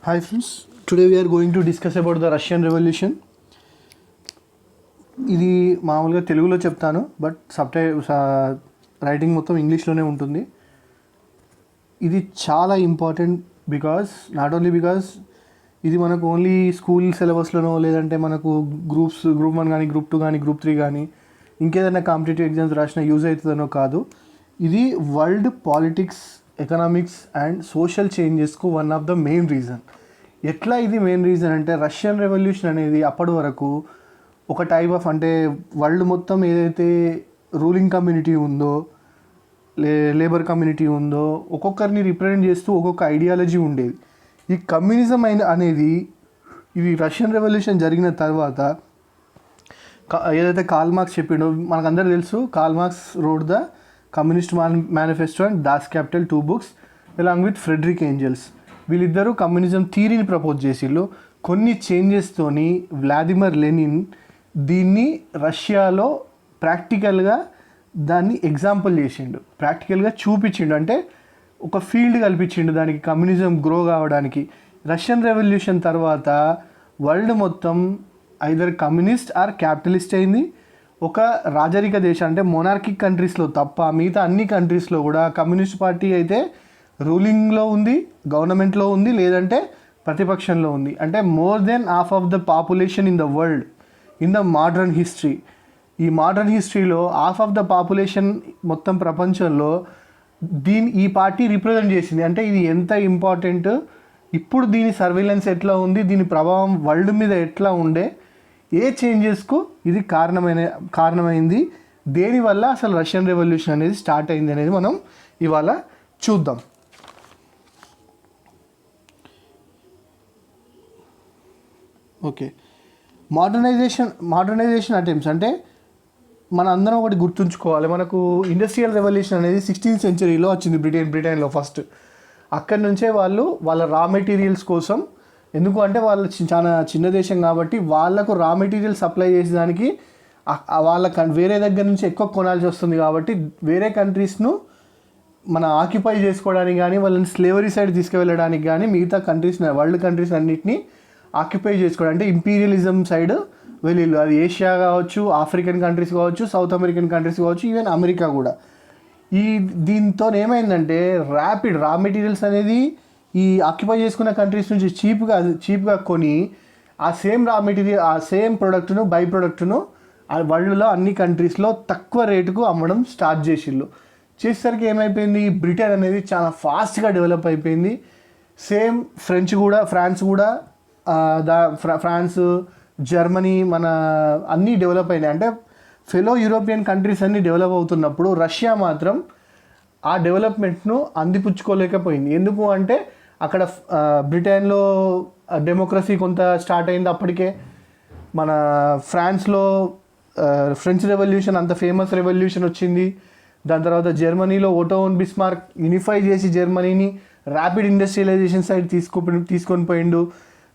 Hi friends, today we are going to discuss about the Russian Revolution. ఇది మామూలుగా తెలుగులో చెప్తాను, బట్ రైటింగ్ మొత్తం ఇంగ్లీష్లోనే ఉంటుంది. ఇది చాలా ఇంపార్టెంట్ నాట్ ఓన్లీ బికాస్ ఇది మనకు ఓన్లీ స్కూల్ సిలబస్లోనో లేదంటే మనకు గ్రూప్ 1 కానీ గ్రూప్ 2 కానీ గ్రూప్ 3 కానీ ఇంకేదైనా కాంపిటేటివ్ ఎగ్జామ్స్ రాసినా యూజ్ అవుతుందనో కాదు. ఇది world politics, economics and social చేంజెస్కు one of the main reason. ఎట్లా ఇది మెయిన్ రీజన్ అంటే, రష్యన్ రెవల్యూషన్ అనేది అప్పటి వరకు ఒక టైప్ ఆఫ్, అంటే వరల్డ్ మొత్తం ఏదైతే రూలింగ్ కమ్యూనిటీ ఉందో, లేబర్ కమ్యూనిటీ ఉందో, ఒక్కొక్కరిని రిప్రజెంట్ చేస్తూ ఒక్కొక్క ఐడియాలజీ ఉండేది. ఈ కమ్యూనిజం అనేది ఇది రష్యన్ రెవల్యూషన్ జరిగిన తర్వాత ఏదైతే కార్ల్ మార్క్స్ చెప్పిండో మనకందరూ తెలుసు. Karl Marx wrote the Communist Manifesto and Das Kapital 2 books along with Friedrich Engels. వీళ్ళిద్దరూ కమ్యూనిజం థియరీని ప్రపోజ్ చేసిళ్ళు. కొన్ని చేంజెస్తోని వ్లాదిమిర్ లెనిన్ దీన్ని రష్యాలో ప్రాక్టికల్గా దాన్ని ఎగ్జాంపుల్ చేసిండు, ప్రాక్టికల్గా చూపించిండు. అంటే ఒక ఫీల్డ్ కల్పించిండు దానికి, కమ్యూనిజం గ్రో కావడానికి. రష్యన్ రెవల్యూషన్ తర్వాత వరల్డ్ మొత్తం ఐదర్ కమ్యూనిస్ట్ ఆర్ క్యాపిటలిస్ట్ అయింది. ఒక రాజరిక దేశం అంటే మొనార్కిక్ కంట్రీస్లో తప్ప మిగతా అన్ని కంట్రీస్లో కూడా కమ్యూనిస్ట్ పార్టీ అయితే రూలింగ్లో ఉంది, గవర్నమెంట్లో ఉంది, లేదంటే ప్రతిపక్షంలో ఉంది. అంటే more than half of the population in the world in the modern history, ఈ మోడర్న్ హిస్టరీలో హాఫ్ ఆఫ్ ద పాపులేషన్ మొత్తం ప్రపంచంలో ఈ పార్టీ రిప్రజెంట్ చేసింది. అంటే ఇది ఎంత ఇంపార్టెంట్, ఇప్పుడు దీని సర్వేలెన్స్ ఎట్లా ఉంది, దీని ప్రభావం వరల్డ్ మీద ఎట్లా ఉండే, ఏ చేంజెస్కు ఇది కారణమైంది, దేనివల్ల అసలు రష్యన్ రెవల్యూషన్ అనేది స్టార్ట్ అయింది అనేది మనం ఇవాళ చూద్దాం. ఓకే, మోడర్నైజేషన్ అటెంప్ట్స్ అంటే మన అందరం ఒకటి గుర్తుంచుకోవాలి. మనకు ఇండస్ట్రియల్ రెవల్యూషన్ అనేది 16th century వచ్చింది బ్రిటన్లో ఫస్ట్. అక్కడి నుంచే వాళ్ళ రా మెటీరియల్స్ కోసం, ఎందుకు అంటే వాళ్ళు చాలా చిన్న దేశం కాబట్టి వాళ్ళకు రా మెటీరియల్ సప్లై చేసేదానికి వేరే దగ్గర నుంచి ఎక్కువ కొనాల్సి వస్తుంది. కాబట్టి వేరే కంట్రీస్ను మన ఆక్యుపై చేసుకోవడానికి కానీ, వాళ్ళని స్లేవరీ సైడ్ తీసుకువెళ్ళడానికి కానీ, మిగతా వరల్డ్ కంట్రీస్ అన్నిటినీ ఆక్యుపై చేసుకోవడం, అంటే ఇంపీరియలిజం సైడ్ వెళ్ళిళ్ళు. అది ఏషియా కావచ్చు, ఆఫ్రికన్ కంట్రీస్ కావచ్చు, సౌత్ అమెరికన్ కంట్రీస్ కావచ్చు, ఈవెన్ అమెరికా కూడా. దీంతో ఏమైందంటే ర్యాపిడ్ రా మెటీరియల్స్ అనేది ఈ ఆక్యుపై చేసుకున్న కంట్రీస్ నుంచి చీప్గా కొని ఆ సేమ్ రా మెటీరియల్, ఆ సేమ్ ప్రొడక్ట్ను బై ప్రొడక్ట్ను వరల్డ్లో అన్ని కంట్రీస్లో తక్కువ రేటుకు అమ్మడం స్టార్ట్ చేసేసరికి ఏమైపోయింది, బ్రిటన్ అనేది చాలా ఫాస్ట్గా డెవలప్ అయిపోయింది. సేమ్ ఫ్రాన్స్ కూడా ఫ్రాన్స్, జర్మనీ, మన అన్నీ డెవలప్ అయినాయి. అంటే ఫెలో యూరోపియన్ కంట్రీస్ అన్నీ డెవలప్ అవుతున్నప్పుడు రష్యా మాత్రం ఆ డెవలప్మెంట్ను అందిపుచ్చుకోలేకపోయింది. ఎందుకు అంటే అక్కడ బ్రిటన్లో డెమోక్రసీ కొంత స్టార్ట్ అయింది అప్పటికే. మన ఫ్రాన్స్లో ఫ్రెంచ్ రెవల్యూషన్ అంత ఫేమస్ రెవల్యూషన్ వచ్చింది. దాని తర్వాత జర్మనీలో ఓటో వన్ బిస్మార్క్ యూనిఫై చేసి జర్మనీని ర్యాపిడ్ ఇండస్ట్రియలైజేషన్ సైడ్ తీసుకొని పోయిండు.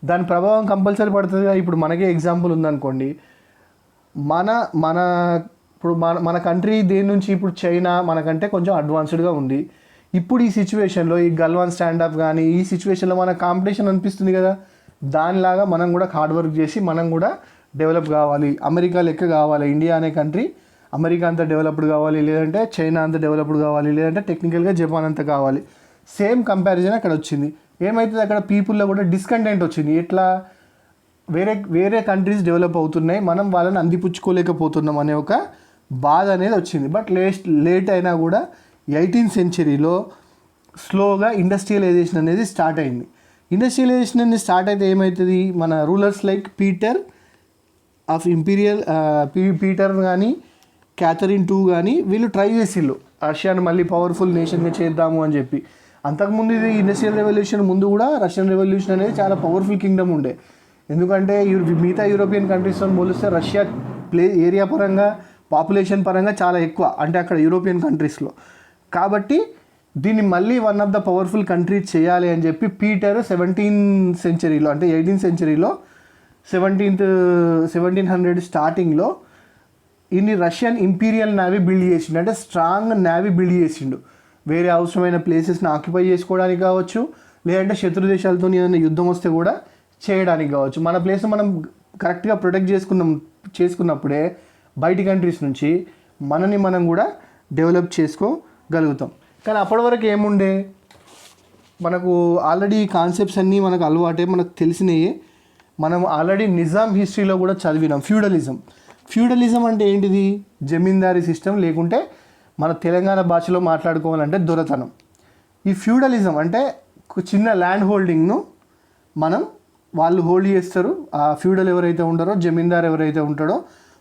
దాని ప్రభావం కంపల్సరీ పడుతుంది. ఇప్పుడు మనకే ఎగ్జాంపుల్ ఉందనుకోండి, మన కంట్రీ దేని నుంచి ఇప్పుడు చైనా మనకంటే కొంచెం అడ్వాన్స్డ్గా ఉంది. ఇప్పుడు ఈ సిచ్యువేషన్లో ఈ గల్వాన్ స్టాండప్ కానీ ఈ సిచ్యువేషన్లో మన కాంపిటీషన్ అనిపిస్తుంది కదా, దానిలాగా మనం కూడా హార్డ్ వర్క్ చేసి మనం కూడా డెవలప్ కావాలి, అమెరికా లెక్క కావాలి. ఇండియా అనే కంట్రీ అమెరికా అంత డెవలప్డ్ కావాలి, లేదంటే చైనా అంత డెవలప్డ్ కావాలి, లేదంటే టెక్నికల్గా జపాన్ అంత కావాలి. సేమ్ కంపారిజన్ అక్కడ వచ్చింది. ఏమవుతుంది, అక్కడ పీపుల్లో కూడా డిస్కంటెంట్ వచ్చింది. ఎట్లా వేరే కంట్రీస్ డెవలప్ అవుతున్నాయి, మనం వాళ్ళని అందిపుచ్చుకోలేకపోతున్నాం అనే ఒక బాధ అనేది వచ్చింది. బట్ లేట్ అయినా కూడా 18th century స్లోగా ఇండస్ట్రియలైజేషన్ అనేది స్టార్ట్ అయింది. ఇండస్ట్రియలైజేషన్ అనేది స్టార్ట్ అయితే ఏమవుతుంది, మన రూలర్స్ లైక్ పీటర్ కానీ క్యాథరిన్ II కానీ వీళ్ళు ట్రై చేసిళ్ళు రష్యాను మళ్ళీ పవర్ఫుల్ నేషన్గా చేద్దాము అని చెప్పి. అంతకుముందు ఇది ఇండస్ట్రియల్ రెవల్యూషన్ ముందు కూడా రష్యన్ రెవల్యూషన్ అనేది చాలా పవర్ఫుల్ కింగ్డమ్ ఉండే. ఎందుకంటే మిగతా యూరోపియన్ కంట్రీస్తో పోలిస్తే రష్యా ఏరియా పరంగా, పాపులేషన్ పరంగా చాలా ఎక్కువ, అంటే అక్కడ యూరోపియన్ కంట్రీస్లో. కాబట్టి దీన్ని మళ్ళీ one of the powerful countries చేయాలి అని చెప్పి పీటర్ 17th century అంటే 18th century 1700 స్టార్టింగ్లో ఇన్ని రష్యన్ ఇంపీరియల్ నేవీ బిల్డ్ చేసిండు. అంటే స్ట్రాంగ్ నేవీ బిల్డ్ చేసిండు. వేరే అవసరమైన ప్లేసెస్ని ఆక్యుపై చేసుకోవడానికి కావచ్చు, లేదంటే శత్రు దేశాలతో ఏదైనా యుద్ధం వస్తే కూడా చేయడానికి కావచ్చు. మన ప్లేస్ మనం కరెక్ట్గా ప్రొటెక్ట్ చేసుకున్నప్పుడే బయటి కంట్రీస్ నుంచి మనని మనం కూడా డెవలప్ చేసుకోగలుగుతాం. కానీ అప్పటి వరకు ఏముండే, మనకు ఆల్రెడీ కాన్సెప్ట్స్ అన్నీ మనకు అలవాటే, మనకు తెలిసినవి. మనం ఆల్రెడీ నిజాం హిస్టరీలో కూడా చదివినాం. ఫ్యూడలిజం అంటే ఏంటిది? జమీందారీ సిస్టమ్, లేకుంటే మన తెలంగాణ భాషలో మాట్లాడుకోవాలంటే దొరతనం. ఈ ఫ్యూడలిజం అంటే చిన్న ల్యాండ్ హోల్డింగ్ను వాళ్ళు హోల్డ్ చేస్తారు. ఆ ఫ్యూడల్ ఎవరైతే ఉంటారో, జమీందార్ ఎవరైతే ఉంటాడో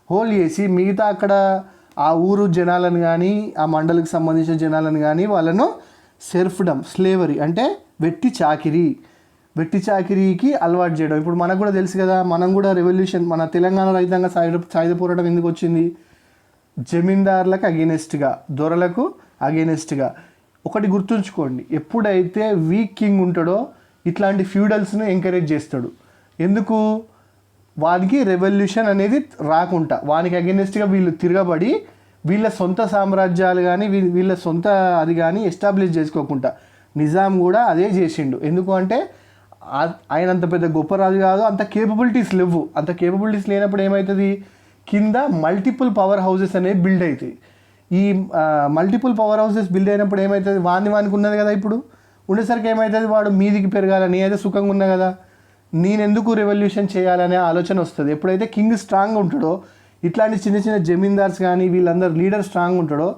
హోల్డ్ చేసి మిగతా అక్కడ ఆ ఊరు జనాలను కానీ, ఆ మండలికి సంబంధించిన జనాలను కానీ వాళ్ళను సెర్ఫ్డమ్, స్లేవరీ అంటే వెట్టి చాకిరీకి అలవాటు చేయడం. ఇప్పుడు మనకు కూడా తెలుసు కదా, మనం కూడా రెవల్యూషన్, మన తెలంగాణ రైతాంగ సాయుధ పోరాటం ఎందుకు వచ్చింది? జమీందారులకు అగెనెస్ట్గా, దొరలకు అగెనెస్ట్గా. ఒకటి గుర్తుంచుకోండి, ఎప్పుడైతే వీక్ కింగ్ ఉంటాడో ఇట్లాంటి ఫ్యూడల్స్ను ఎంకరేజ్ చేస్తాడు. ఎందుకు? వానికి రెవల్యూషన్ అనేది రాకుండా, వానికి అగెనెస్ట్గా వీళ్ళు తిరగబడి వీళ్ళ సొంత సామ్రాజ్యాలు కానీ వీళ్ళ సొంత అది కానీ ఎస్టాబ్లిష్ చేసుకోకుండా. నిజాం కూడా అదే చేసిండు. ఎందుకు అంటే ఆయన అంత పెద్ద గొప్ప రాజు కాదు, అంత కేపబిలిటీస్ లేవు. అంత కేపబిలిటీస్ లేనప్పుడు ఏమవుతుంది, కింద మల్టిపుల్ పవర్ హౌసెస్ అనేవి బిల్డ్ అవుతాయి. ఈ మల్టిపుల్ పవర్ హౌసెస్ బిల్డ్ అయినప్పుడు ఏమవుతుంది, వానికి ఉన్నది కదా, ఇప్పుడు ఉండేసరికి ఏమవుతుంది, వాడు మీదికి పెరగాలని, అయితే సుఖంగా ఉన్నా కదా, నేనెందుకు రెవల్యూషన్ చేయాలనే ఆలోచన వస్తుంది. ఎప్పుడైతే కింగ్ స్ట్రాంగ్ ఉంటాడో, ఇట్లాంటి చిన్న చిన్న జమీందార్స్ కానీ వీళ్ళందరూ లీడర్ స్ట్రాంగ్ ఉంటాడో,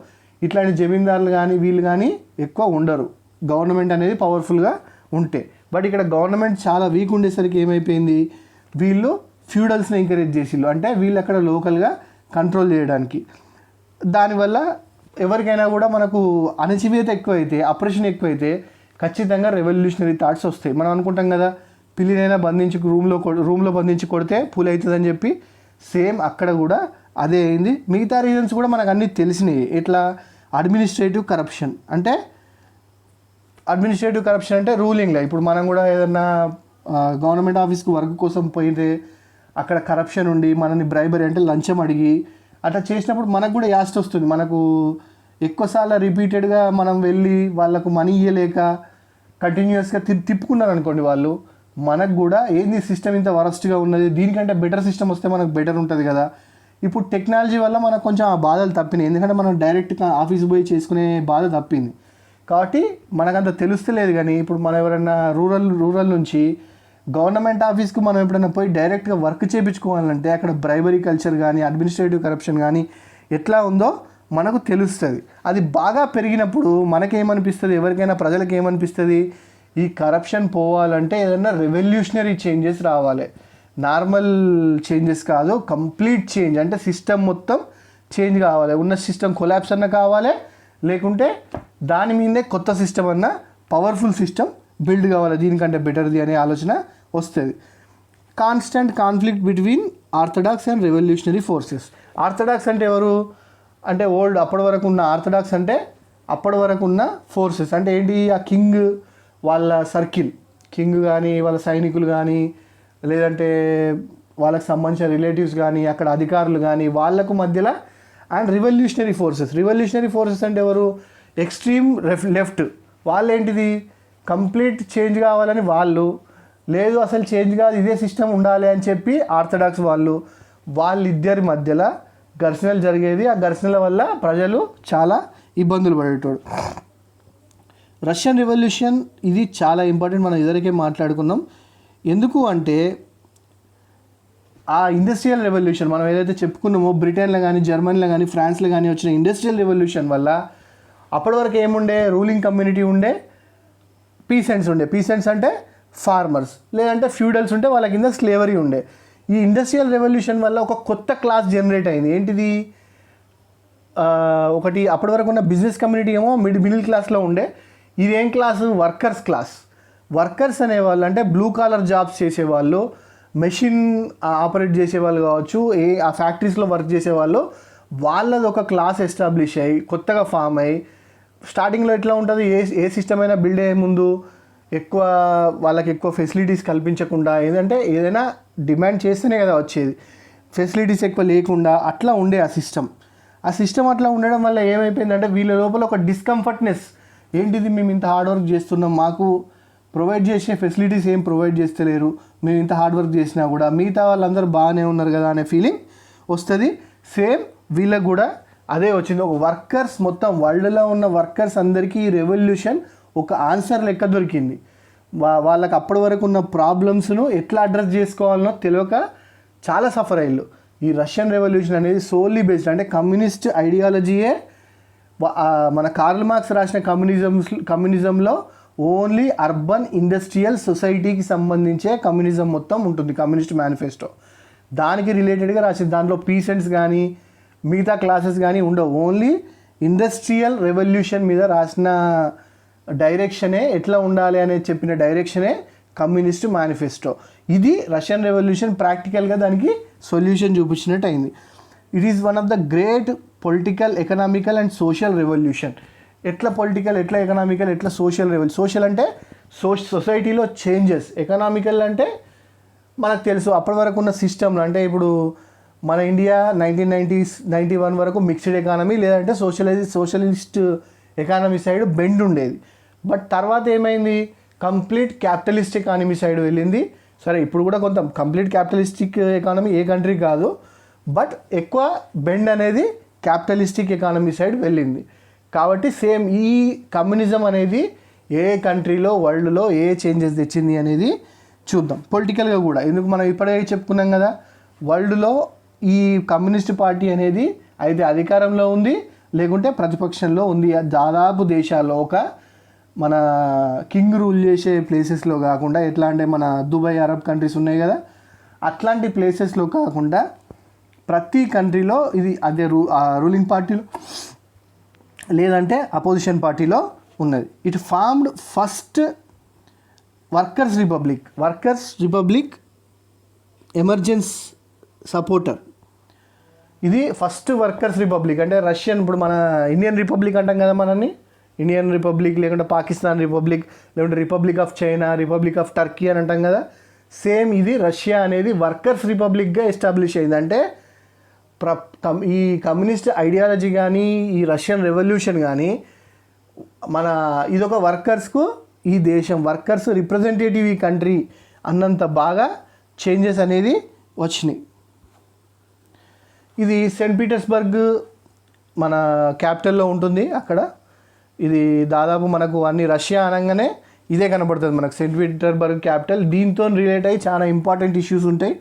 ఇట్లాంటి జమీందారులు కానీ వీళ్ళు కానీ ఎక్కువ ఉండరు, గవర్నమెంట్ అనేది పవర్ఫుల్గా ఉంటే. బట్ ఇక్కడ గవర్నమెంట్ చాలా వీక్ ఉండేసరికి ఏమైపోయింది, వీళ్ళు ఫ్యూడల్స్ని ఎంకరేజ్ చేసిళ్ళు, అంటే వీళ్ళు అక్కడ లోకల్గా కంట్రోల్ చేయడానికి. దానివల్ల ఎవరికైనా కూడా మనకు అణచివేత ఎక్కువైతే, అప్రెషన్ ఎక్కువైతే ఖచ్చితంగా రెవల్యూషనరీ థాట్స్ వస్తాయి. మనం అనుకుంటాం కదా, పిల్లినైనా బంధించి రూమ్లో బంధించి కొడితే పూలు అవుతుందని చెప్పి, సేమ్ అక్కడ కూడా అదే అయింది. మిగతా రీజన్స్ కూడా మనకు అన్నీ తెలిసినాయి. ఇట్లా అడ్మినిస్ట్రేటివ్ కరప్షన్ అంటే రూలింగ్లో, ఇప్పుడు మనం కూడా ఏదన్నా గవర్నమెంట్ ఆఫీస్కి వర్క్ కోసం పోయితే అక్కడ కరప్షన్ ఉండి మనని బ్రైబరీ అంటే లంచం అడిగి అట్లా చేసినప్పుడు మనకు కూడా యాస్ట్ వస్తుంది. మనకు ఎక్కువసార్లు రిపీటెడ్గా మనం వెళ్ళి వాళ్ళకు మనీ ఇవ్వలేక కంటిన్యూస్గా తిప్పుకున్నారు అనుకోండి వాళ్ళు, మనకు కూడా ఏంది సిస్టమ్ ఇంత వరస్ట్గా ఉన్నది, దీనికంటే బెటర్ సిస్టమ్ వస్తే మనకు బెటర్ ఉంటుంది కదా. ఇప్పుడు టెక్నాలజీ వల్ల మనకు కొంచెం ఆ బాధలు తప్పినాయి, ఎందుకంటే మనం డైరెక్ట్గా ఆఫీస్ పోయి చేసుకునే బాధ తప్పింది కాబట్టి మనకంత తెలుస్తలేదు. కానీ ఇప్పుడు మనం ఎవరైనా రూరల్ నుంచి గవర్నమెంట్ ఆఫీస్కి మనం ఎప్పుడైనా పోయి డైరెక్ట్గా వర్క్ చేయించుకోవాలంటే అక్కడ బ్రైబరీ కల్చర్ కానీ అడ్మినిస్ట్రేటివ్ కరప్షన్ కానీ ఎట్లా ఉందో మనకు తెలుస్తుంది. అది బాగా పెరిగినప్పుడు మనకేమనిపిస్తుంది, ఎవరికైనా ప్రజలకు ఏమనిపిస్తుంది, ఈ కరప్షన్ పోవాలంటే ఏదైనా రెవల్యూషనరీ చేంజెస్ రావాలి, నార్మల్ చేంజెస్ కాదు, కంప్లీట్ చేంజ్, అంటే సిస్టమ్ మొత్తం చేంజ్ కావాలి, ఉన్న సిస్టమ్ కొలాప్స్ అన్న కావాలి, లేకుంటే దాని మీదే కొత్త సిస్టమ్ అన్న పవర్ఫుల్ సిస్టమ్ బిల్డ్ కావాలి, దీనికంటే బెటర్ది అనే ఆలోచన వస్తుంది. Constant conflict between orthodox and revolutionary forces. Orthodox అంటే ఎవరు అంటే అప్పటి వరకు ఉన్న ఆర్థడాక్స్ అంటే అప్పటి వరకు ఉన్న ఫోర్సెస్ అంటే ఏంటి, ఆ కింగ్ వాళ్ళ సర్కిల్, కింగ్ కానీ వాళ్ళ సైనికులు కానీ లేదంటే వాళ్ళకి సంబంధించిన రిలేటివ్స్ కానీ అక్కడ అధికారులు కానీ వాళ్ళకు మధ్యలో. అండ్ రివల్యూషనరీ ఫోర్సెస్ అంటే ఎవరు, ఎక్స్ట్రీమ్ లెఫ్ట్, వాళ్ళు ఏంటిది కంప్లీట్ చేంజ్ కావాలని వాళ్ళు, లేదు అసలు చేంజ్ కాదు ఇదే సిస్టమ్ ఉండాలి అని చెప్పి ఆర్థడాక్స్ వాళ్ళిద్దరి మధ్యలో ఘర్షణలు జరిగేది. ఆ ఘర్షణల వల్ల ప్రజలు చాలా ఇబ్బందులు పడేటోడు. రష్యన్ రెవల్యూషన్ ఇది చాలా ఇంపార్టెంట్, మనం ఇదివరకే మాట్లాడుకున్నాం. ఎందుకు అంటే ఆ ఇండస్ట్రియల్ రెవల్యూషన్ మనం ఏదైతే చెప్పుకున్నామో, బ్రిటన్లో కానీ జర్మనీలో కానీ ఫ్రాన్స్లో కానీ వచ్చిన ఇండస్ట్రియల్ రెవల్యూషన్ వల్ల అప్పటి వరకు ఏముండే, రూలింగ్ కమ్యూనిటీ ఉండే, పీసెంట్స్ అంటే ఫార్మర్స్, లేదంటే ఫ్యూడల్స్ ఉంటే వాళ్ళ కింద స్లేవరీ ఉండే. ఈ ఇండస్ట్రియల్ రెవల్యూషన్ వల్ల ఒక కొత్త క్లాస్ జనరేట్ అయింది. ఏంటిది, ఒకటి అప్పటి వరకు ఉన్న బిజినెస్ కమ్యూనిటీ ఏమో మిడిల్ క్లాస్లో ఉండే, ఇదేం క్లాసు, వర్కర్స్ అనేవాళ్ళు, అంటే బ్లూ కాలర్ జాబ్స్ చేసేవాళ్ళు, మెషిన్ ఆపరేట్ చేసేవాళ్ళు కావచ్చు, ఆ ఫ్యాక్టరీస్లో వర్క్ చేసేవాళ్ళు, వాళ్ళది ఒక క్లాస్ ఎస్టాబ్లిష్ అయ్యి కొత్తగా ఫామ్ అయ్యి. స్టార్టింగ్లో ఎట్లా ఉంటుంది, ఏ సిస్టమ్ అయినా బిల్డ్ అయ్యే ముందు వాళ్ళకి ఎక్కువ ఫెసిలిటీస్ కల్పించకుండా, ఏదంటే ఏదైనా డిమాండ్ చేస్తేనే కదా వచ్చేది, ఫెసిలిటీస్ ఎక్కువ లేకుండా అట్లా ఉండే ఆ సిస్టమ్ అట్లా ఉండడం వల్ల ఏమైపోయిందంటే వీళ్ళ లోపల ఒక డిస్కంఫర్ట్నెస్, ఏంటిది మేము ఇంత హార్డ్ వర్క్ చేస్తున్నాం, మాకు ప్రొవైడ్ చేసే ఫెసిలిటీస్ ఏం ప్రొవైడ్ చేస్తలేరు, మేము ఇంత హార్డ్ వర్క్ చేసినా కూడా మిగతా వాళ్ళందరూ బాగానే ఉన్నారు కదా అనే ఫీలింగ్ వస్తుంది. సేమ్ వీళ్ళకు కూడా అదే వచ్చింది. ఒక వర్కర్స్ మొత్తం వరల్డ్లో ఉన్న వర్కర్స్ అందరికీ ఈ రెవల్యూషన్ ఒక ఆన్సర్ లెక్క దొరికింది. వాళ్ళకి అప్పటి వరకు ఉన్న ప్రాబ్లమ్స్ను ఎట్లా అడ్రస్ చేసుకోవాలనో తెలియక చాలా సఫర్ అయ్యారు. ఈ రష్యన్ రెవల్యూషన్ అనేది సోల్లీ బేస్డ్ అంటే కమ్యూనిస్ట్ ఐడియాలజీయే. మన కార్ల్ మార్క్స్ రాసిన కమ్యూనిజంలో ఓన్లీ అర్బన్ ఇండస్ట్రియల్ సొసైటీకి సంబంధించే కమ్యూనిజం మొత్తం ఉంటుంది, కమ్యూనిస్ట్ మేనిఫెస్టో. దానికి రిలేటెడ్గా రాసింది. దాంట్లో పీసెంట్స్ కానీ మిగతా క్లాసెస్ కానీ ఉండవు. ఓన్లీ ఇండస్ట్రియల్ రెవల్యూషన్ మీద రాసిన డైరెక్షనే, ఎట్లా ఉండాలి అనేది చెప్పిన డైరెక్షనే కమ్యూనిస్ట్ మేనిఫెస్టో. ఇది రష్యన్ రెవల్యూషన్ ప్రాక్టికల్గా దానికి సొల్యూషన్ చూపించినట్టు అయింది. It is one of the great political, economical and social revolution. ఎట్లా పొలిటికల్, ఎట్లా ఎకనామికల్, ఎట్లా సోషల్ సోషల్ అంటే సొసైటీలో చేంజెస్, ఎకనామికల్ అంటే మనకు తెలుసు అప్పటి వరకు ఉన్న సిస్టమ్లో. అంటే ఇప్పుడు మన ఇండియా 1991 వరకు మిక్స్డ్ ఎకానమీ లేదంటే సోషలిస్ట్ ఎకానమీ సైడ్ బెండ్ ఉండేది. బట్ తర్వాత ఏమైంది, కంప్లీట్ క్యాపిటలిస్ట్ ఎకానమీ సైడ్ వెళ్ళింది. సరే ఇప్పుడు కూడా కొంత కంప్లీట్ క్యాపిటలిస్టిక్ ఎకానమీ ఏ కంట్రీ కాదు, బట్ ఎక్కువ బెండ్ అనేది క్యాపిటలిస్టిక్ ఎకానమీ సైడ్ వెళ్ళింది. కాబట్టి సేమ్ ఈ కమ్యూనిజం అనేది ఏ కంట్రీలో వరల్డ్లో ఏ చేంజెస్ తెచ్చింది అనేది చూద్దాం. పొలిటికల్గా కూడా ఎందుకు మనం ఇప్పుడే చెప్పుకున్నాం కదా, వరల్డ్లో ఈ కమ్యూనిస్ట్ పార్టీ అనేది అయితే అధికారంలో ఉంది లేకుంటే ప్రతిపక్షంలో ఉంది. దాదాపు దేశాల్లో ఒక మన కింగ్ రూల్ చేసే ప్లేసెస్లో కాకుండా, ఎట్లా అంటే మన దుబాయ్ అరబ్ కంట్రీస్ ఉన్నాయి కదా, అట్లాంటి ప్లేసెస్లో కాకుండా ప్రతి కంట్రీలో ఇది అదే రూలింగ్ పార్టీలో లేదంటే అపోజిషన్ పార్టీలో ఉన్నది. It formed first workers republic emergence supporter. ఇది ఫస్ట్ వర్కర్స్ రిపబ్లిక్. అంటే రష్యన్, ఇప్పుడు మన ఇండియన్ రిపబ్లిక్ అంటాం కదా, మనని ఇండియన్ రిపబ్లిక్ లేకుంటే పాకిస్తాన్ రిపబ్లిక్ లేకుంటే republic of China, republic of Turkey అని అంటాం కదా. సేమ్ ఇది రష్యా అనేది వర్కర్స్ రిపబ్లిక్గా ఎస్టాబ్లిష్ అయింది. అంటే ఈ కమ్యూనిస్ట్ ఐడియాలజీ కానీ ఈ రష్యన్ రెవల్యూషన్ కానీ మన ఇదొక వర్కర్స్కు, ఈ దేశం వర్కర్స్ రిప్రజెంటేటివ్ ఈ కంట్రీ అన్నంత బాగా చేంజెస్ అనేది వచ్చినాయి. ఇది సెయింట్ పీటర్స్బర్గ్ మన క్యాపిటల్లో ఉంటుంది. అక్కడ ఇది దాదాపు మనకు అన్ని రష్యా అనగానే ఇదే కనబడుతుంది మనకు, సెయింట్ పీటర్స్బర్గ్ క్యాపిటల్. దీంతో రిలేట్ అయ్యి చాలా ఇంపార్టెంట్ ఇష్యూస్ ఉంటాయి.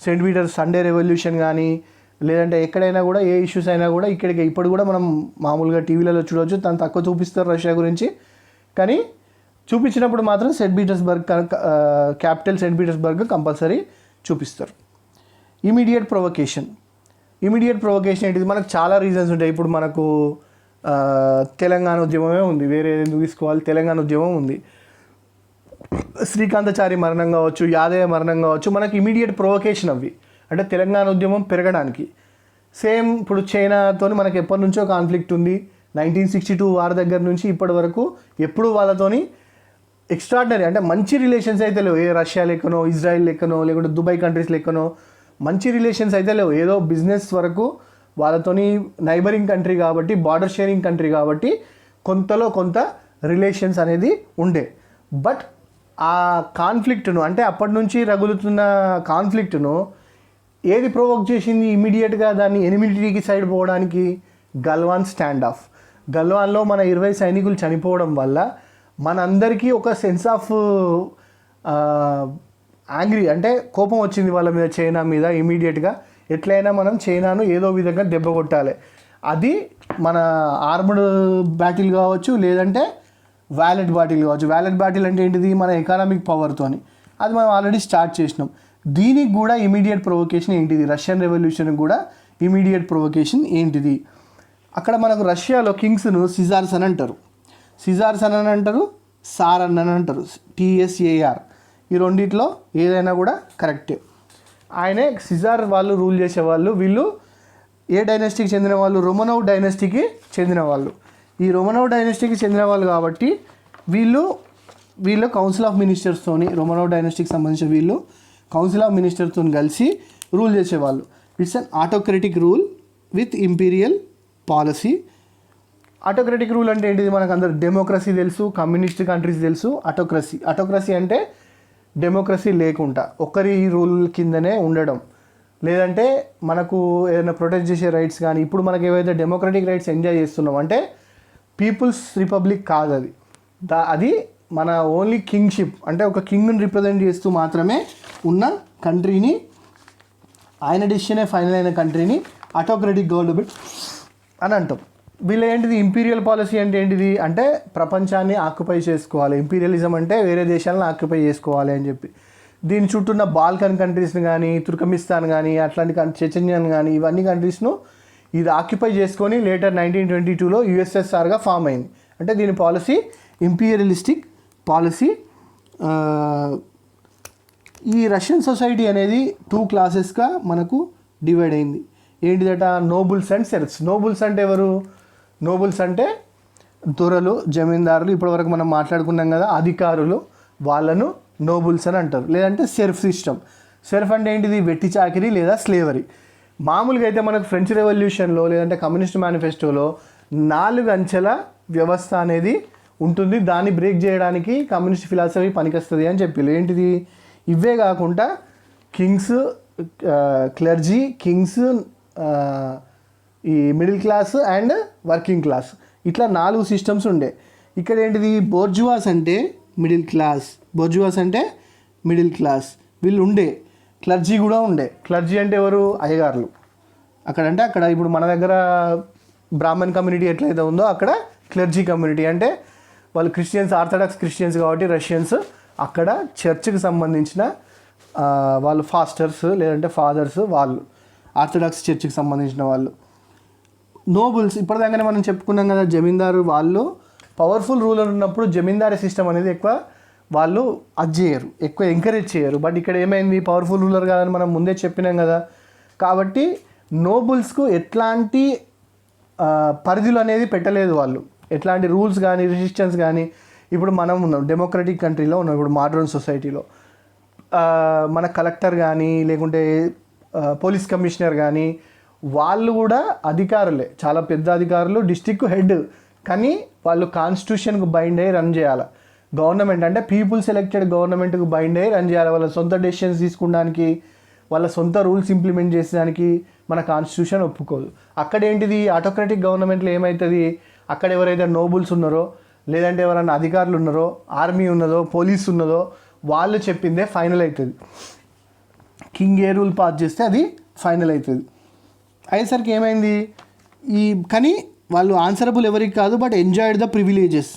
సెయింట్ పీటర్స్ సండే రెవల్యూషన్ కానీ లేదంటే ఎక్కడైనా కూడా ఏ ఇష్యూస్ అయినా కూడా ఇక్కడికి ఇప్పుడు కూడా మనం మామూలుగా టీవీలలో చూడవచ్చు. తను తక్కువ చూపిస్తారు రష్యా గురించి, కానీ చూపించినప్పుడు మాత్రం Saint Petersburg capital Saint Petersburg compulsory చూపిస్తారు. ఇమీడియట్ ప్రొవకేషన్ ఏంటిది, మనకు చాలా రీజన్స్ ఉంటాయి. ఇప్పుడు మనకు తెలంగాణ ఉద్యమమే ఉంది, వేరే ఎందుకు తీసుకోవాలి, తెలంగాణ ఉద్యమం ఉంది. శ్రీకాంతాచారి మరణం కావచ్చు, యాదయ్య మరణం కావచ్చు, మనకు ఇమీడియట్ ప్రొవకేషన్ అవి. అంటే తెలంగాణ ఉద్యమం పెరగడానికి. సేమ్ ఇప్పుడు చైనాతో మనకు ఎప్పటి నుంచో కాన్ఫ్లిక్ట్ ఉంది. 1962 వార్ దగ్గర నుంచి ఇప్పటి వరకు ఎప్పుడు వాళ్ళతోని ఎక్స్ట్రాడినరీ అంటే మంచి రిలేషన్స్ అయితే లేవు. ఏ రష్యా లెక్కనో, ఇజ్రాయిల్ లెక్కనో, లేకుంటే దుబాయ్ కంట్రీస్ లెక్కనో మంచి రిలేషన్స్ అయితే లేవు. ఏదో బిజినెస్ వరకు వాళ్ళతోని నైబరింగ్ కంట్రీ కాబట్టి, బార్డర్ షేరింగ్ కంట్రీ కాబట్టి కొంతలో కొంత రిలేషన్స్ అనేది ఉండే. బట్ ఆ కాన్ఫ్లిక్ట్ను అంటే అప్పటి నుంచి రగులుతున్న కాన్ఫ్లిక్ట్ను ఏది ప్రొవోక్ చేసింది ఇమీడియట్గా దాన్ని ఎనిమిడిటీకి సైడ్ పోవడానికి? Galwan stand of. గల్వాన్లో మన 20 సైనికులు చనిపోవడం వల్ల మనందరికీ ఒక సెన్స్ ఆఫ్ యాంగ్రీ అంటే కోపం వచ్చింది వాళ్ళ మీద, చైనా మీద. ఇమీడియట్గా ఎట్లయినా మనం చైనాను ఏదో విధంగా దెబ్బ కొట్టాలి. అది మన ఆర్మ్డ్ బ్యాటిల్ కావచ్చు లేదంటే వ్యాలెట్ బ్యాటిల్ కావచ్చు. వ్యాలెట్ బ్యాటిల్ అంటే ఏంటిది, మన ఎకనామిక్ పవర్తోని. అది మనం ఆల్రెడీ స్టార్ట్ చేసినాం. దీనికి కూడా ఇమీడియట్ ప్రొవకేషన్ ఏంటిది, రష్యన్ రెవల్యూషన్కి కూడా ఇమీడియట్ ప్రొవకేషన్ ఏంటిది? అక్కడ మనకు రష్యాలో కింగ్స్ను సిజార్స్ అని అంటారు, సార్ అని అంటారు, TSAR. ఈ రెండిట్లో ఏదైనా కూడా కరెక్టే. ఆయనే సిజార్ వాళ్ళు రూల్ చేసేవాళ్ళు. వీళ్ళు ఏ డైనస్టీకి చెందిన వాళ్ళు, రోమనోవ్ డైనస్టీకి చెందిన వాళ్ళు. ఈ రోమనోవ్ డైనస్టీకి చెందిన వాళ్ళు కాబట్టి వీళ్ళు కౌన్సిల్ ఆఫ్ మినిస్టర్స్తోని, రోమనోవ్ డైనస్టీకి సంబంధించిన వీళ్ళు కౌన్సిల్ ఆఫ్ మినిస్టర్తో కలిసి రూల్ చేసేవాళ్ళు. It's an autocratic rule with imperial policy. Autocratic rule అంటే ఏంటిది? మనకు అందరు డెమోక్రసీ తెలుసు, కమ్యూనిస్ట్ కంట్రీస్ తెలుసు. ఆటోక్రసీ అంటే డెమోక్రసీ లేకుండా ఒకరి రూల్ కిందనే ఉండడం, లేదంటే మనకు ఏదైనా ప్రొటెక్ట్ చేసే రైట్స్ కానీ, ఇప్పుడు మనకు ఏవైతే డెమోక్రటిక్ రైట్స్ ఎంజాయ్ చేస్తున్నాం అంటే పీపుల్స్ రిపబ్లిక్ కాదు అది. అది మన ఓన్లీ కింగ్షిప్, అంటే ఒక కింగ్ని రిప్రజెంట్ చేస్తూ మాత్రమే ఉన్న కంట్రీని, ఆయన డిసిషనే ఫైనల్ అయిన కంట్రీని ఆటోక్రటిక్ గవర్నమెంట్ అని అంటాం. వీళ్ళు ఏంటిది? ఇంపీరియల్ పాలసీ అంటే ఏంటిది? అంటే ప్రపంచాన్ని ఆక్యుపై చేసుకోవాలి. ఇంపీరియలిజం అంటే వేరే దేశాలను ఆక్యుపై చేసుకోవాలి అని చెప్పి. దీని చుట్టూ ఉన్న బాల్కన్ కంట్రీస్ని కానీ, తుర్కమిస్తాన్ కానీ, అట్లాంటి చెచెన్యాన్ కానీ, ఇవన్నీ కంట్రీస్ను ఇది ఆక్యుపై చేసుకొని లేటర్ 1922లో యుఎస్ఎస్ఆర్గా ఫామ్ అయింది. అంటే దీని పాలసీ ఇంపీరియలిస్టిక్ పాలసీ. ఈ రష్యన్ సొసైటీ అనేది 2 క్లాసెస్గా మనకు డివైడ్ అయింది. ఏంటిదట? Nobles and serfs. నోబుల్స్ అంటే ఎవరు? నోబుల్స్ అంటే దొరలు, జమీందారులు, ఇప్పటివరకు మనం మాట్లాడుకున్నాం కదా, అధికారులు, వాళ్ళను నోబుల్స్ అని అంటారు. లేదంటే సెర్ఫ్ సిస్టమ్. సెర్ఫ్ అంటే ఏంటిది? వెట్టి చాకిరీ లేదా స్లేవరీ. మామూలుగా అయితే మనకు ఫ్రెంచ్ రెవల్యూషన్లో లేదంటే కమ్యూనిస్ట్ మేనిఫెస్టోలో 4 అంచెల వ్యవస్థ అనేది ఉంటుంది. దాన్ని బ్రేక్ చేయడానికి కమ్యూనిస్ట్ ఫిలాసఫీ పనికొస్తుంది అని చెప్పి. ఏంటిది? ఇవే కాకుండా కింగ్స్, క్లర్జీ, కింగ్స్, ఈ middle class and working class, ఇట్లా 4 సిస్టమ్స్ ఉండే. ఇక్కడ ఏంటిది? బోర్జువాస్ అంటే మిడిల్ క్లాస్, బోర్జువాస్ అంటే మిడిల్ క్లాస్ వీళ్ళు ఉండే. క్లర్జీ కూడా ఉండే. క్లర్జీ అంటే ఎవరు? అయ్యగారులు. అక్కడ ఇప్పుడు మన దగ్గర బ్రాహ్మణ్ కమ్యూనిటీ ఎట్లయితే ఉందో అక్కడ క్లర్జీ కమ్యూనిటీ అంటే వాళ్ళు క్రిస్టియన్స్, ఆర్థడాక్స్ క్రిస్టియన్స్ కాబట్టి రష్యన్స్. అక్కడ చర్చ్కి సంబంధించిన వాళ్ళు ఫాస్టర్స్ లేదంటే ఫాదర్స్, వాళ్ళు ఆర్థడాక్స్ చర్చ్కి సంబంధించిన వాళ్ళు. నోబుల్స్ ఇప్పటిదాకానే మనం చెప్పుకున్నాం కదా, జమీందారు వాళ్ళు పవర్ఫుల్ రూలర్ ఉన్నప్పుడు జమీందారీ సిస్టమ్ అనేది ఎక్కువ వాళ్ళు అది చేయరు, ఎక్కువ ఎంకరేజ్ చేయరు. బట్ ఇక్కడ ఏమైంది? పవర్ఫుల్ రూలర్ కాదని మనం ముందే చెప్పినాం కదా, కాబట్టి నోబుల్స్కు ఎట్లాంటి పరిధులు అనేది పెట్టలేదు వాళ్ళు, ఎట్లాంటి రూల్స్ కానీ రెసిస్టెన్స్ కానీ. ఇప్పుడు మనం ఉన్నాం డెమోక్రటిక్ కంట్రీలో ఉన్నాం, ఇప్పుడు మోడర్న్ సొసైటీలో మన కలెక్టర్ కానీ లేకుంటే పోలీస్ కమిషనర్ కానీ వాళ్ళు కూడా అధికారులే, చాలా పెద్ద అధికారులు, డిస్ట్రిక్ట్ హెడ్. కానీ వాళ్ళు కాన్స్టిట్యూషన్కు బైండ్ అయ్యి రన్ చేయాలి. గవర్నమెంట్ అంటే పీపుల్ సెలెక్టెడ్ గవర్నమెంట్కు బైండ్ అయ్యి రన్ చేయాలి. వాళ్ళ సొంత డెసిషన్స్ తీసుకోవడానికి, వాళ్ళ సొంత రూల్స్ ఇంప్లిమెంట్ చేసేదానికి మన కాన్స్టిట్యూషన్ ఒప్పుకోదు. అక్కడ ఏంటిది? ఆటోక్రటిక్ గవర్నమెంట్లో ఏమవుతుంది? అక్కడ ఎవరైతే నోబుల్స్ ఉన్నారో లేదంటే ఎవరైనా అధికారులు ఉన్నారో, ఆర్మీ ఉన్నదో, పోలీస్ ఉన్నదో, వాళ్ళు చెప్పిందే ఫైనల్ అవుతుంది. కింగ్ ఏ రూల్ పాస్ చేస్తే అది ఫైనల్ అవుతుంది. అయ్యేసరికి ఏమైంది? కానీ వాళ్ళు ఆన్సరబుల్ ఎవరికి కాదు, but enjoyed the privileges.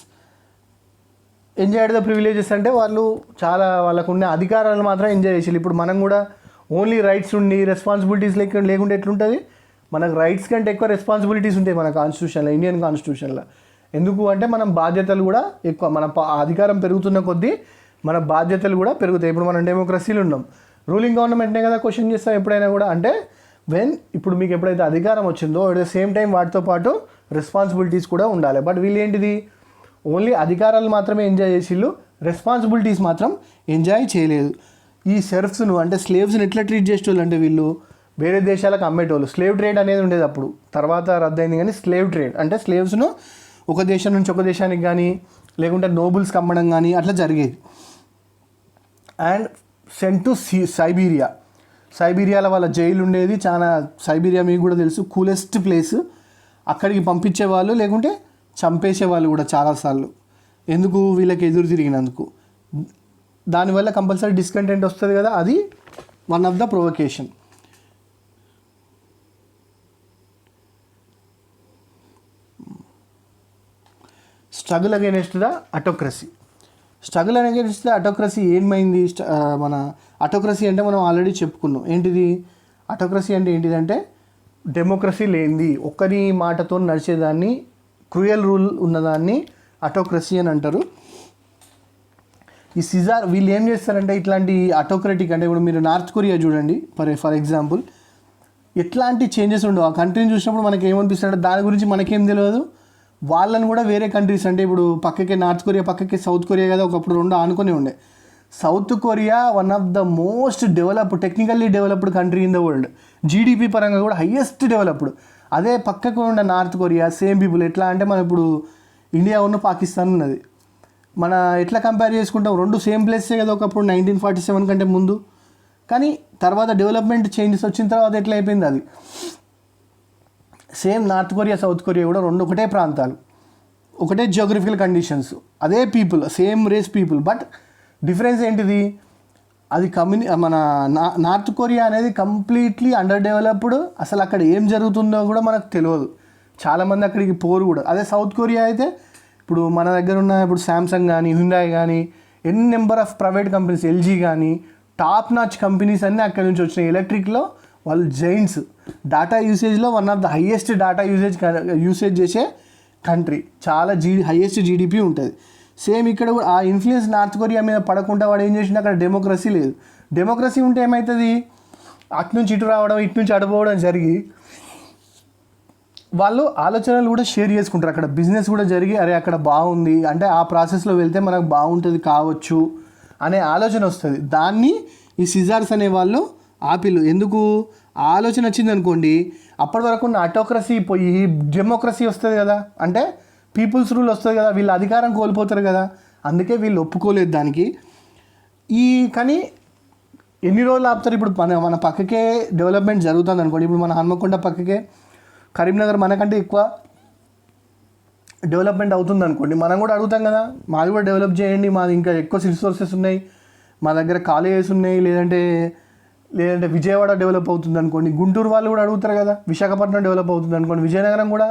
Enjoyed the privileges అంటే వాళ్ళు చాలా వాళ్ళకు ఉన్న అధికారాలు మాత్రం ఎంజాయ్ చేసేది. ఇప్పుడు మనం కూడా ఓన్లీ రైట్స్ ఉండి రెస్పాన్సిబిలిటీస్ లేకుంటే ఎట్లుంటుంది? మనకు రైట్స్ కంటే ఎక్కువ రెస్పాన్సిబిలిటీస్ ఉంటాయి మన కాన్స్టిట్యూషన్లో, ఇండియన్ కాన్స్టిట్యూషన్లో. ఎందుకు అంటే మనం బాధ్యతలు కూడా ఎక్కువ, మన అధికారం పెరుగుతున్న కొద్దీ మన బాధ్యతలు కూడా పెరుగుతాయి. ఇప్పుడు మనం డెమోక్రసీలు ఉన్నాం, రూలింగ్ గవర్నమెంట్నే కదా క్వశ్చన్ చేస్తాం ఎప్పుడైనా కూడా. అంటే ఇప్పుడు మీకు ఎప్పుడైతే అధికారం వచ్చిందో అట్ ద సేమ్ టైం వాటితో పాటు రెస్పాన్సిబిలిటీస్ కూడా ఉండాలి. బట్ వీళ్ళు ఏంటిది? ఓన్లీ అధికారాలు మాత్రమే ఎంజాయ్ చేసిళ్ళు, రెస్పాన్సిబిలిటీస్ మాత్రం ఎంజాయ్ చేయలేదు. ఈ సెర్ఫ్స్ను అంటే స్లేవ్స్ని ఎట్లా ట్రీట్ చేసేవాళ్ళు అంటే వీళ్ళు వేరే దేశాలకు అమ్మేటోళ్ళు. స్లేవ్ ట్రేడ్ అనేది ఉండేది అప్పుడు, తర్వాత రద్దయింది. కానీ స్లేవ్ ట్రేడ్ అంటే స్లేవ్స్ను ఒక దేశం నుంచి ఒక దేశానికి కానీ లేకుంటే నోబుల్స్కి అమ్మడం కానీ అట్లా జరిగేది. అండ్ సెంట్ టు సైబీరియాలో వాళ్ళ జైలు ఉండేది. చాలా సైబీరియా మీకు కూడా తెలుసు, కూలెస్ట్ ప్లేస్. అక్కడికి పంపించేవాళ్ళు లేకుంటే చంపేసేవాళ్ళు కూడా చాలాసార్లు. ఎందుకు? వీళ్ళకి ఎదురు తిరిగినందుకు. దానివల్ల కంపల్సరీ డిస్కంటెంట్ వస్తుంది కదా, అది one of the provocation. Struggle against the autocracy. Struggle against the autocracy ఏమైంది? మన అటోక్రసీ అంటే మనం ఆల్రెడీ చెప్పుకున్నాం. ఏంటిది అటోక్రసీ అంటే? ఏంటిదంటే డెమోక్రసీ లేనిది, ఒక్కరి మాటతో నడిచేదాన్ని, క్రూయల్ రూల్ ఉన్నదాన్ని అటోక్రసీ అని అంటారు. ఈ సిజార్ వీళ్ళు ఏం చేస్తారంటే ఇట్లాంటి అటోక్రటిక్ అంటే ఇప్పుడు మీరు నార్త్ కొరియా చూడండి ఫర్ ఎగ్జాంపుల్, ఎట్లాంటి చేంజెస్ ఉండవు. ఆ కంట్రీని చూసినప్పుడు మనకి ఏమనిపిస్తుంది అంటే దాని గురించి మనకేం తెలియదు, వాళ్ళని కూడా వేరే కంట్రీస్ అంటే ఇప్పుడు పక్కకి నార్త్ కొరియా పక్కకి సౌత్ కొరియా కదా, ఒకప్పుడు 2 ఆనుకొని ఉండే. South Korea one of the most developed, technically developed country in the world. GDP పరంగా కూడా హయ్యెస్ట్ డెవలప్డ్. అదే పక్కకు ఉన్న నార్త్ కొరియా సేమ్ పీపుల్. ఎట్లా అంటే మనం ఇప్పుడు ఇండియా ఉన్న పాకిస్తాన్ ఉన్నది, మన ఎట్లా కంపేర్ చేసుకుంటాం, రెండు సేమ్ ప్లేసే కదా ఒకప్పుడు 1947 కంటే ముందు. కానీ తర్వాత డెవలప్మెంట్ చేంజెస్ వచ్చిన తర్వాత ఎట్లా అయిపోయింది అది. Same North Korea South Korea కూడా రెండు ఒకటే ప్రాంతాలు, ఒకటే జియోగ్రఫికల్ కండిషన్స్, అదే people, same race people. But difference ఏంటిది, అది మన నార్త్ కొరియా అనేది కంప్లీట్లీ అండర్ డెవలప్డ్. అసలు అక్కడ ఏం జరుగుతుందో కూడా మనకు తెలియదు, చాలామంది అక్కడికి పోరు కూడా. అదే సౌత్ కొరియా అయితే ఇప్పుడు మన దగ్గర ఉన్న ఇప్పుడు శాంసంగ్ కానీ హ్యుండాయ్ కానీ ఎన్ని number of private companies, LG కానీ టాప్ నాచ్ కంపెనీస్ అన్నీ అక్కడి నుంచి వచ్చినాయి. ఎలక్ట్రిక్లో వాళ్ళు జైంట్స్, డేటా యూసేజ్లో one of the highest data usage చేసే కంట్రీ, చాలా హైయెస్ట్ జీడిపి ఉంటుంది. సేమ్ ఇక్కడ కూడా ఆ ఇన్ఫ్లుయెన్స్ నార్త్ కొరియా మీద పడకుండా వాడు ఏం చేసిండు, అక్కడ డెమోక్రసీ లేదు. డెమోక్రసీ ఉంటే ఏమవుతుంది, అటు నుంచి ఇటు రావడం ఇటు నుంచి అడుపోవడం జరిగి వాళ్ళు ఆలోచనలు కూడా షేర్ చేసుకుంటారు. అక్కడ బిజినెస్ కూడా జరిగి అరే అక్కడ బాగుంది అంటే ఆ ప్రాసెస్లో వెళ్తే మనకు బాగుంటుంది కావచ్చు అనే ఆలోచన వస్తుంది. దాన్ని ఈ సిజార్స్ అనే వాళ్ళు ఆపిల్లు. ఎందుకు ఆలోచన వచ్చింది అనుకోండి, అప్పటి వరకు ఉన్న ఆటోక్రసీ పోయి డెమోక్రసీ వస్తుంది కదా, అంటే పీపుల్స్ రూల్ వస్తుంది కదా, వీళ్ళు అధికారం కోల్పోతారు కదా, అందుకే వీళ్ళు ఒప్పుకోలేదు దానికి. కానీ ఎన్ని రోజులు ఆపుతారు. ఇప్పుడు మన పక్కకే డెవలప్మెంట్ జరుగుతుంది అనుకోండి, ఇప్పుడు మన హన్మకొండ పక్కకే కరీంనగర్ మనకంటే ఎక్కువ డెవలప్మెంట్ అవుతుంది అనుకోండి, మనం కూడా అడుగుతాం కదా మాది కూడా డెవలప్ చేయండి, మాది ఇంకా ఎక్కువ రిసోర్సెస్ ఉన్నాయి, మా దగ్గర కాలేజెస్ ఉన్నాయి, లేదంటే విజయవాడ డెవలప్ అవుతుంది అనుకోండి, గుంటూరు వాళ్ళు కూడా అడుగుతారు కదా, విశాఖపట్నం డెవలప్ అవుతుంది అనుకోండి, విజయనగరం కూడా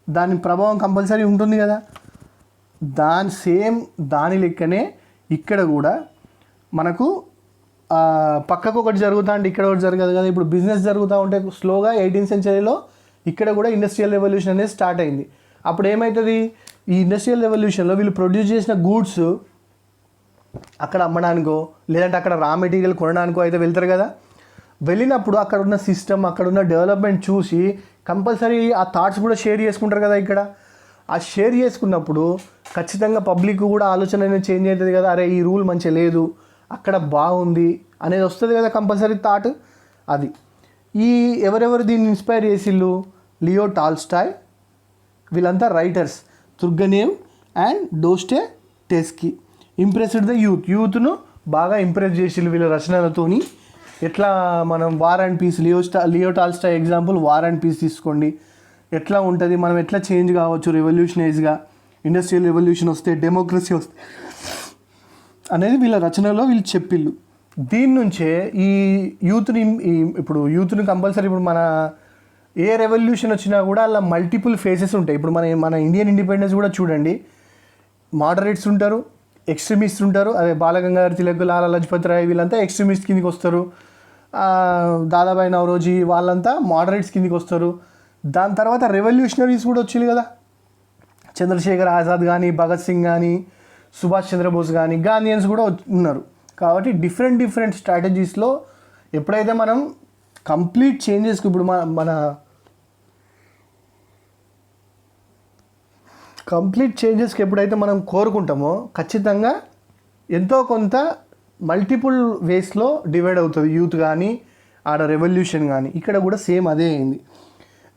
దాని ప్రభావం కంపల్సరీ ఉంటుంది కదా. దాని లెక్కనే ఇక్కడ కూడా మనకు పక్కకు ఒకటి జరుగుతూ అంటే ఇక్కడ ఒకటి జరగదు కదా. ఇప్పుడు బిజినెస్ జరుగుతూ ఉంటే స్లోగా 18th సెంచరీలో ఇక్కడ కూడా ఇండస్ట్రియల్ రెవల్యూషన్ అనేది స్టార్ట్ అయింది. అప్పుడు ఏమవుతుంది, ఈ ఇండస్ట్రియల్ రెవల్యూషన్లో వీళ్ళు ప్రొడ్యూస్ చేసిన గూడ్స్ అక్కడ అమ్మడానికో లేదంటే అక్కడ రా మెటీరియల్ కొనడానికో అయితే వెళ్తారు కదా. వెళ్ళినప్పుడు అక్కడ ఉన్న సిస్టమ్, అక్కడ ఉన్న డెవలప్మెంట్ చూసి కంపల్సరీ ఆ థాట్స్ కూడా షేర్ చేసుకుంటారు కదా. ఇక్కడ ఆ షేర్ చేసుకున్నప్పుడు ఖచ్చితంగా పబ్లిక్ కూడా ఆలోచన అనేది చేంజ్ అవుతుంది కదా, అరే ఈ రూల్ మంచిగా లేదు అక్కడ బాగుంది అనేది వస్తుంది కదా కంపల్సరీ థాట్. అది ఎవరెవరు దీన్ని ఇన్స్పైర్ చేసిళ్ళు, లియో టాల్స్టాయ్, వీళ్ళంతా writers, Turgenev and Dostoevsky. Impressed the యూత్ను బాగా ఇంప్రెస్ చేసిళ్ళు వీళ్ళ రచనలతోని. ఎట్లా మనం war and peace, Leo Tolstoy example war and peace తీసుకోండి, ఎట్లా ఉంటుంది, మనం ఎట్లా చేంజ్ కావచ్చు రెవల్యూషనైజ్గా, ఇండస్ట్రియల్ రెవల్యూషన్ వస్తే డెమోక్రసీ వస్తే అనేది వీళ్ళ రచనలో వీళ్ళు చెప్పిళ్ళు. దీని నుంచే ఈ ఇప్పుడు యూత్ని కంపల్సరీ ఇప్పుడు మన ఏ రెవల్యూషన్ వచ్చినా కూడా అలా మల్టిపుల్ ఫేసెస్ ఉంటాయి. ఇప్పుడు మన ఇండియన్ ఇండిపెండెన్స్ కూడా చూడండి, మోడరేట్స్ ఉంటారు, ఎక్స్ట్రీమిస్ట్ ఉంటారు. అదే బాలగంగాధర్ తిలక్, లాలా లజపత్ రాయ్ వీళ్ళంతా ఎక్స్ట్రీమిస్ట్ కిందికి వస్తారు. దాదాబాయి నవరోజీ వాళ్ళంతా మోడరేట్స్ కిందికి వస్తారు. దాని తర్వాత రెవల్యూషనరీస్ కూడా వచ్చాయి కదా, చంద్రశేఖర్ ఆజాద్ కానీ, భగత్ సింగ్ కానీ, సుభాష్ చంద్రబోస్ కానీ, గాంధీయన్స్ కూడా ఉన్నారు. కాబట్టి డిఫరెంట్ స్ట్రాటజీస్లో ఎప్పుడైతే మనం కంప్లీట్ చేంజెస్కి ఇప్పుడు మన కంప్లీట్ చేంజెస్కి ఎప్పుడైతే మనం కోరుకుంటామో ఖచ్చితంగా ఎంతో కొంత మల్టిపుల్ వేస్లో డివైడ్ అవుతుంది యూత్ కానీ ఆడ రెవల్యూషన్ కానీ. ఇక్కడ కూడా సేమ్ అదే అయింది.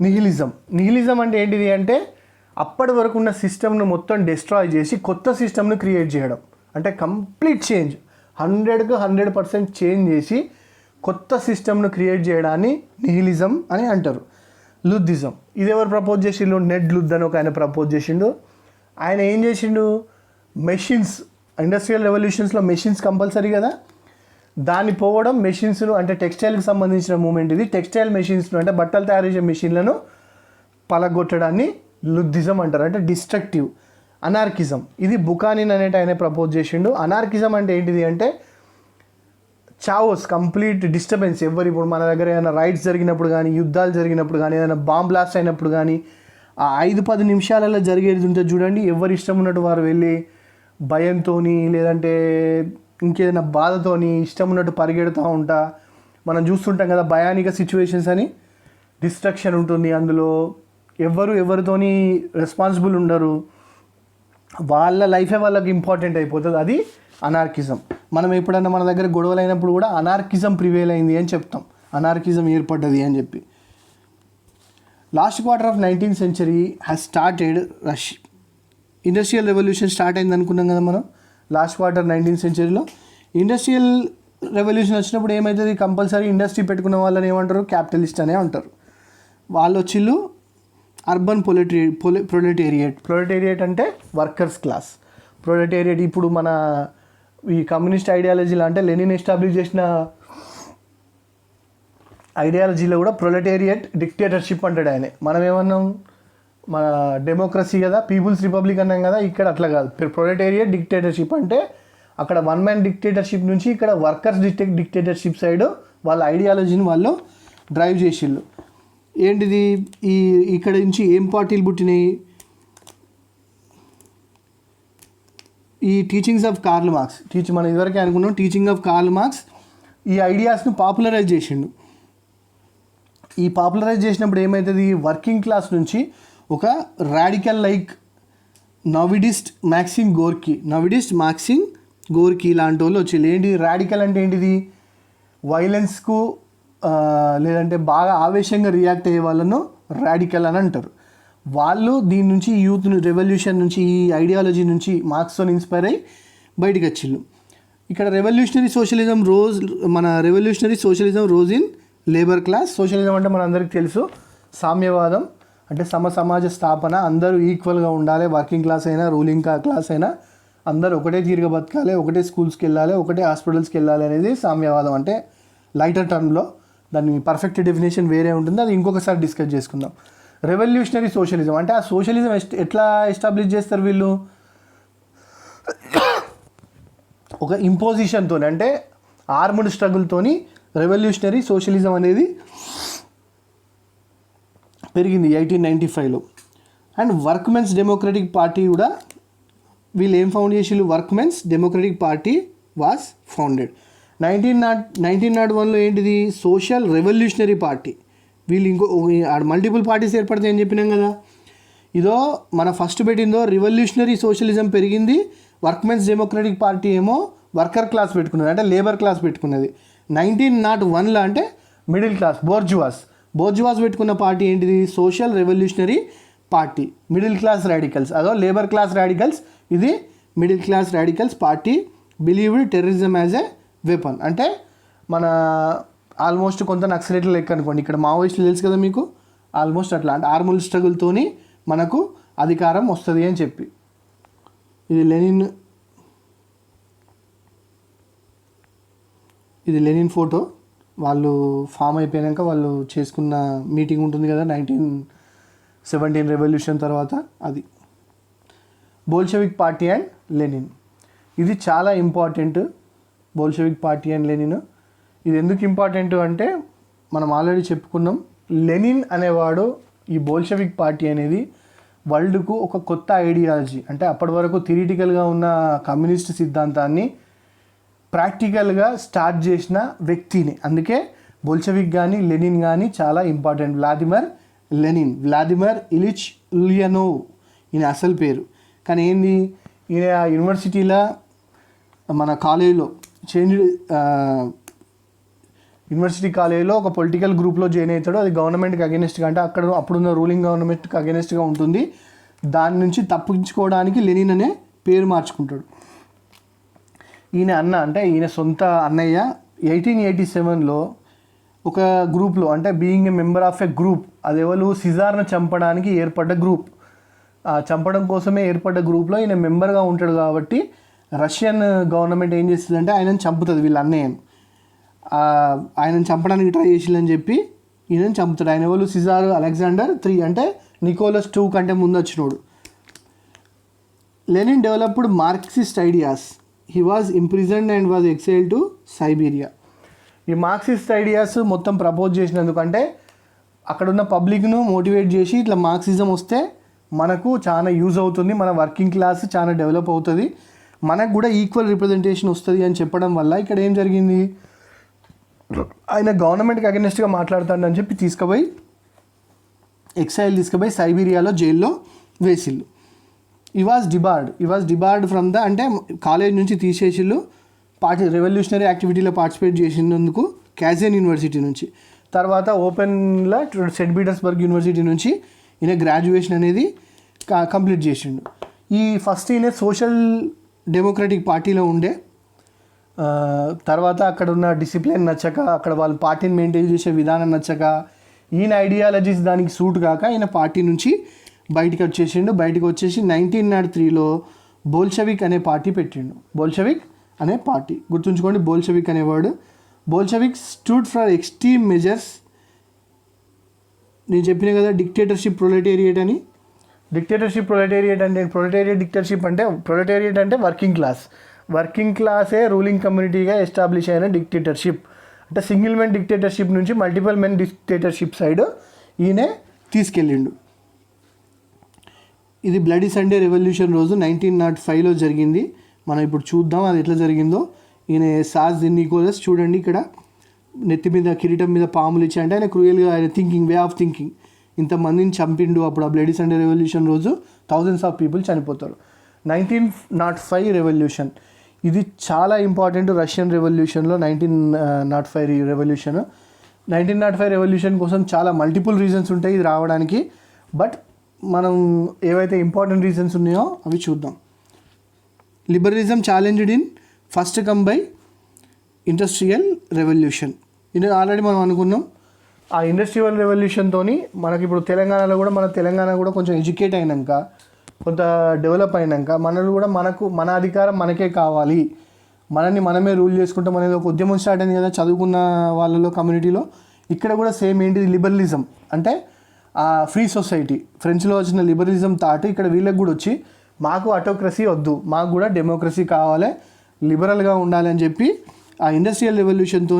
నిహిలిజం అంటే ఏంటిది అంటే అప్పటి వరకు ఉన్న సిస్టమ్ను మొత్తం డిస్ట్రాయ్ చేసి కొత్త సిస్టమ్ను క్రియేట్ చేయడం, అంటే కంప్లీట్ చేంజ్, 100కి 100% చేంజ్ చేసి కొత్త సిస్టమ్ను క్రియేట్ చేయడాన్ని నిహిలిజం అని అంటారు. లుద్దిజం ఇది ఎవరు ప్రపోజ్ చేసిండు, నెడ్ లుద్ అని ఒక ఆయన ప్రపోజ్ చేసిండు. ఆయన ఏం చేసిండు, మెషిన్స్, ఇండస్ట్రియల్ రెవల్యూషన్స్లో మెషిన్స్ కంపల్సరీ కదా, దాన్ని పోవడం, మెషిన్స్ను అంటే టెక్స్టైల్కి సంబంధించిన మూమెంట్ ఇది, టెక్స్టైల్ మెషిన్స్ను అంటే బట్టలు తయారు చేసే మెషిన్లను పలగొట్టడాన్ని లుద్దిజం అంటారు, అంటే డిస్ట్రక్టివ్. అనార్కిజం ఇది బుకానిన్ అనేటి ఆయన ప్రపోజ్ చేసిండు. అనార్కిజం అంటే ఏంటిది అంటే చావోస్, కంప్లీట్ డిస్టర్బెన్స్. ఇప్పుడు మన దగ్గర ఏదైనా రైట్స్ జరిగినప్పుడు కానీ, యుద్ధాలు జరిగినప్పుడు కానీ, ఏదైనా బాంబ్ బ్లాస్ట్ అయినప్పుడు కానీ, ఆ 5-10 నిమిషాలలో జరిగేది ఉంటుంది చూడండి, ఎవరు ఇష్టం ఉన్నట్టు వారు వెళ్ళి భయంతో లేదంటే ఇంకేదైనా బాధతోని ఇష్టం ఉన్నట్టు పరిగెడుతూ ఉంటా మనం చూస్తుంటాం కదా. భయానిక సిచ్యువేషన్స్ అని, డిస్ట్రక్షన్ ఉంటుంది అందులో, ఎవరితోని రెస్పాన్సిబుల్ ఉండరు, వాళ్ళ లైఫే వాళ్ళకి ఇంపార్టెంట్ అయిపోతుంది. అది అనార్కిజం. మనం ఎప్పుడైనా మన దగ్గర గొడవలు అయినప్పుడు కూడా అనార్కిజం ప్రివేల్ అయింది అని చెప్తాం, అనార్కిజం ఏర్పడ్డది అని చెప్పి. Last quarter of 19th century has started industrial revolution start అయింది అనుకున్నాం కదా మనం లాస్ట్ క్వార్టర్ 19th centuryలో. ఇండస్ట్రియల్ రెవల్యూషన్ వచ్చినప్పుడు ఏమవుతుంది, కంపల్సరీ ఇండస్ట్రీ పెట్టుకున్న వాళ్ళని ఏమంటారు, క్యాపిటలిస్ట్ అనే అంటారు. వాళ్ళు వచ్చిళ్ళు అర్బన్ ప్రొలెటేరియట్ అంటే వర్కర్స్ క్లాస్. ప్రొలెటేరియట్ ఇప్పుడు మన ఈ కమ్యూనిస్ట్ ఐడియాలజీలో అంటే లెనిన్ ఎస్టాబ్లిష్ చేసిన ఐడియాలజీలో కూడా ప్రొలెటేరియట్ డిక్టేటర్షిప్ అంటాడు ఆయన. మనం ఏమన్నాం, మన డెమోక్రసీ కదా, పీపుల్స్ రిపబ్లిక్ అన్నాం కదా, ఇక్కడ అట్లా కాదు. ప్రొలెటేరియట్ డిక్టేటర్షిప్ అంటే అక్కడ వన్ మ్యాన్ డిక్టేటర్షిప్ నుంచి ఇక్కడ వర్కర్స్ డిక్టేటర్షిప్ సైడ్ వాళ్ళ ఐడియాలజీని వాళ్ళు డ్రైవ్ చేసిళ్ళు. ఏంటిది, ఇక్కడ నుంచి ఏం పార్టీలు పుట్టినాయి, ఈ టీచింగ్స్ ఆఫ్ కార్ల్ మార్క్స్. మనం ఇదివరకే అనుకున్నాం, టీచింగ్ ఆఫ్ కార్ల్ మార్క్స్ ఈ ఐడియాస్ను పాపులరైజ్ చేసిండు. ఈ పాపులరైజ్ చేసినప్పుడు ఏమవుతుంది, వర్కింగ్ క్లాస్ నుంచి ఒక రాడికల్ లైక్ నవిడిస్ట్ మాక్సిమ్ గోర్కీ లాంటి వాళ్ళు వచ్చి, ఏంటి రాడికల్ అంటే ఏంటిది, వైలెన్స్కు లేదంటే బాగా ఆవేశంగా రియాక్ట్ అయ్యే వాళ్ళను రాడికల్ అని అంటారు. వాళ్ళు దీని నుంచి యూత్ రెవల్యూషన్ నుంచి ఈ ఐడియాలజీ నుంచి మార్క్స్తో ఇన్స్పైర్ అయ్యి బయటకు వచ్చిళ్ళు. ఇక్కడ revolutionary socialism rose in labour class. Socialism అంటే మన అందరికీ తెలుసు, సామ్యవాదం అంటే సమాజ స్థాపన, అందరూ ఈక్వల్గా ఉండాలి, వర్కింగ్ క్లాస్ అయినా రూలింగ్ క్లాస్ అయినా అందరూ ఒకటే తీరుగా బతకాలి, ఒకటే స్కూల్స్కి వెళ్ళాలి, ఒకటే హాస్పిటల్స్కి వెళ్ళాలి అనేది సామ్యవాదం. అంటే లైటర్ టర్మ్లో దాని పర్ఫెక్ట్ డెఫినేషన్ వేరే ఉంటుంది, అది ఇంకొకసారి డిస్కస్ చేసుకుందాం. రెవల్యూషనరీ సోషలిజం అంటే ఆ సోషలిజం ఎట్లా ఎస్టాబ్లిష్ చేస్తారు వీళ్ళు, ఒక ఇంపోజిషన్తో అంటే ఆర్మ్డ్ స్ట్రగుల్తోని రెవల్యూషనరీ సోషలిజం అనేది పెరిగింది 1895లో. అండ్ వర్క్మెన్స్ డెమోక్రటిక్ పార్టీ కూడా వీళ్ళు ఏం ఫౌండ్ చేసిళ్ళు, workmen's democratic party was founded. 1901లో ఏంటిది, సోషల్ రెవల్యూషనరీ పార్టీ. వీళ్ళు మల్టిపుల్ పార్టీస్ ఏర్పడతాయి అని చెప్పినాం కదా. ఇదో మన ఫస్ట్ పెట్టిందో రివల్యూషనరీ సోషలిజం పెరిగింది, వర్క్మెన్స్ డెమోక్రటిక్ పార్టీ ఏమో వర్కర్ క్లాస్ పెట్టుకున్నది, అంటే లేబర్ క్లాస్ పెట్టుకున్నది. 1901లో అంటే మిడిల్ క్లాస్ బోర్జువాస్ పెట్టుకున్న పార్టీ ఏంటిది, social revolutionary party. Middle class radicals, అదో లేబర్ క్లాస్ రాడికల్స్, ఇది middle class radicals party. Believed terrorism as a weapon, అంటే మన ఆల్మోస్ట్ కొంత నక్సలైట్ల లెక్క అనుకోండి, ఇక్కడ మావోయిస్టులు తెలుసు కదా మీకు, ఆల్మోస్ట్ అట్లా అంటే ఆర్మల్ స్ట్రగుల్తోని మనకు అధికారం వస్తుంది అని చెప్పి. ఇది లెనిన్ ఫోటో. వాళ్ళు ఫామ్ అయిపోయాక వాళ్ళు చేసుకున్న మీటింగ్ ఉంటుంది కదా 1917 రెవల్యూషన్ తర్వాత, అది బోల్షెవిక్ పార్టీ అండ్ లెనిన్. ఇది చాలా ఇంపార్టెంట్, బోల్షెవిక్ పార్టీ అండ్ లెనిన్. ఇది ఎందుకు ఇంపార్టెంట్ అంటే మనం ఆల్రెడీ చెప్పుకున్నాం, లెనిన్ అనేవాడు ఈ బోల్షెవిక్ పార్టీ అనేది వరల్డ్కు ఒక కొత్త ఐడియాలజీ, అంటే అప్పటి వరకు థియరిటికల్గా ఉన్న కమ్యూనిస్ట్ సిద్ధాంతాన్ని ప్రాక్టికల్గా స్టార్ట్ చేసిన వ్యక్తిని. అందుకే బోల్షెవిక్ కానీ లెనిన్ కానీ చాలా ఇంపార్టెంట్. వ్లాదిమిర్ ఇలిచ్ ఉలియనోవ్ ఈయన అసలు పేరు. కానీ ఏంది, ఈయన యూనివర్సిటీలో మన కాలేజీలో యూనివర్సిటీ కాలేజీలో ఒక పొలిటికల్ గ్రూప్లో జాయిన్ అవుతాడు. అది గవర్నమెంట్కి అగెనిస్ట్గా, అంటే అప్పుడున్న రూలింగ్ గవర్నమెంట్కి అగెనిస్ట్గా ఉంటుంది. దాని నుంచి తప్పించుకోవడానికి లెనిన్ అనే పేరు మార్చుకుంటాడు. ఈయన సొంత అన్నయ్య 1887లో ఒక గ్రూప్లో, అంటే being a member of a group, అదేవాళ్ళు సిజార్ను చంపడానికి ఏర్పడ్డ గ్రూప్, చంపడం కోసమే ఏర్పడ్డ గ్రూప్లో ఈయన మెంబర్గా ఉంటాడు. కాబట్టి రష్యన్ గవర్నమెంట్ ఏం చేస్తుందంటే ఆయనను చంపుతుంది, వీళ్ళ అన్నయ్యను. ఆయనను చంపడానికి ట్రై చేసిందని చెప్పి ఈయనను చంపుతాడు. ఆయన ఎవరు, సిజార్ అలెగ్జాండర్ III, అంటే నికోలస్ II కంటే ముందు వచ్చినోడు. Lenin developed Marxist ideas. He was imprisoned and was exiled to Siberia. ఈ మార్క్సిస్ట్ ఐడియాస్ మొత్తం ప్రపోజ్ చేసినందుకు, అంటే అక్కడున్న పబ్లిక్ను మోటివేట్ చేసి ఇట్లా మార్క్సిజం వస్తే మనకు చాలా యూజ్ అవుతుంది, మన వర్కింగ్ క్లాస్ చాలా డెవలప్ అవుతుంది, మనకు కూడా ఈక్వల్ రిప్రజెంటేషన్ వస్తుంది అని చెప్పడం వల్ల ఇక్కడ ఏం జరిగింది, ఆయన గవర్నమెంట్కి అగెనిస్ట్గా మాట్లాడతాడని చెప్పి తీసుకుపోయి సైబీరియాలో జైల్లో వేసిళ్ళు. ఈ వాజ్ డిబార్డ్ ఫ్రమ్ ద, అంటే కాలేజ్ నుంచి తీసేసిళ్ళు రెవల్యూషనరీ యాక్టివిటీలో పార్టిసిపేట్ చేసినందుకు క్యాజియన్ యూనివర్సిటీ నుంచి. తర్వాత ఓపెన్లో సెయింట్ పీటర్స్బర్గ్ యూనివర్సిటీ నుంచి ఈయన గ్రాడ్యుయేషన్ అనేది కంప్లీట్ చేసిండు. ఈ ఫస్ట్ ఈయన సోషల్ డెమోక్రటిక్ పార్టీలో ఉండే, తర్వాత అక్కడ ఉన్న డిసిప్లిన్ నచ్చక, అక్కడ వాళ్ళు పార్టీని మెయింటైన్ చేసే విధానం నచ్చక, ఈయన ఐడియాలజీస్ దానికి సూట్ కాక ఈయన పార్టీ నుంచి బయటికి వచ్చేసిండు. బయటకు వచ్చేసి 1903లో బోల్షవిక్ అనే పార్టీ పెట్టిండు. బోల్షవిక్ అనే పార్టీ గుర్తుంచుకోండి, బోల్షవిక్ అనే word. Bolshevik stood for extreme measures. నేను చెప్పిన కదా డిక్టేటర్షిప్ ప్రొలెటేరియట్ అని. డిక్టేటర్షిప్ ప్రొలెటేరియట్ అంటే డిక్టేటర్షిప్ అంటే ప్రొలెటేరియట్ అంటే వర్కింగ్ క్లాసే రూలింగ్ కమ్యూనిటీగా ఎస్టాబ్లిష్ అయిన డిక్టేటర్షిప్. అంటే సింగిల్ మెన్ డిక్టేటర్షిప్ నుంచి మల్టిపుల్ మెన్ డిక్టేటర్షిప్ సైడ్ ఈయనే తీసుకెళ్ళిండు. ఇది బ్లడీ సండే రెవల్యూషన్ రోజు 1905లో జరిగింది. మనం ఇప్పుడు చూద్దాం అది ఎట్లా జరిగిందో. ఈయన సాస్ నికోలస్ చూడండి, ఇక్కడ నెత్తి మీద కిరీటం మీద పాములు ఇచ్చి, అంటే ఆయన క్రూయల్గా ఆయన వే ఆఫ్ థింకింగ్ ఇంతమందిని చంపిండు. అప్పుడు ఆ బ్లడీ సండే రెవల్యూషన్ రోజు థౌజండ్స్ ఆఫ్ పీపుల్ చనిపోతారు. 1905 రెవల్యూషన్ ఇది చాలా ఇంపార్టెంట్. రష్యన్ రెవల్యూషన్లో 1905 రెవల్యూషన్. 1905 రెవల్యూషన్ కోసం చాలా మల్టిపుల్ రీజన్స్ ఉంటాయి ఇది రావడానికి. బట్ మనం ఏవైతే ఇంపార్టెంట్ రీజన్స్ ఉన్నాయో అవి చూద్దాం. Liberalism challenged in first come by industrial revolution. ఇది ఆల్రెడీ మనం అనుకున్నాం. ఆ ఇండస్ట్రియల్ రెవల్యూషన్తో మనకి ఇప్పుడు తెలంగాణ కూడా కొంచెం ఎడ్యుకేట్ అయినాక, కొంత డెవలప్ అయినాక మన అధికారం మనకే కావాలి, మనల్ని మనమే రూల్ చేసుకుంటాం అనేది ఒక ఉద్యమం స్టార్ట్ అయింది కదా చదువుకున్న వాళ్ళలో, కమ్యూనిటీలో. ఇక్కడ కూడా సేమ్ ఏంటిది, లిబరలిజం అంటే ఫ్రీ సొసైటీ. ఫ్రెంచ్లో వచ్చిన లిబరలిజం థాట్ ఇక్కడ వీళ్ళకి కూడా వచ్చి, మాకు ఆటోక్రసీ వద్దు, మాకు కూడా డెమోక్రసీ కావాలి, లిబరల్గా ఉండాలి అని చెప్పి ఆ ఇండస్ట్రియల్ రెవల్యూషన్తో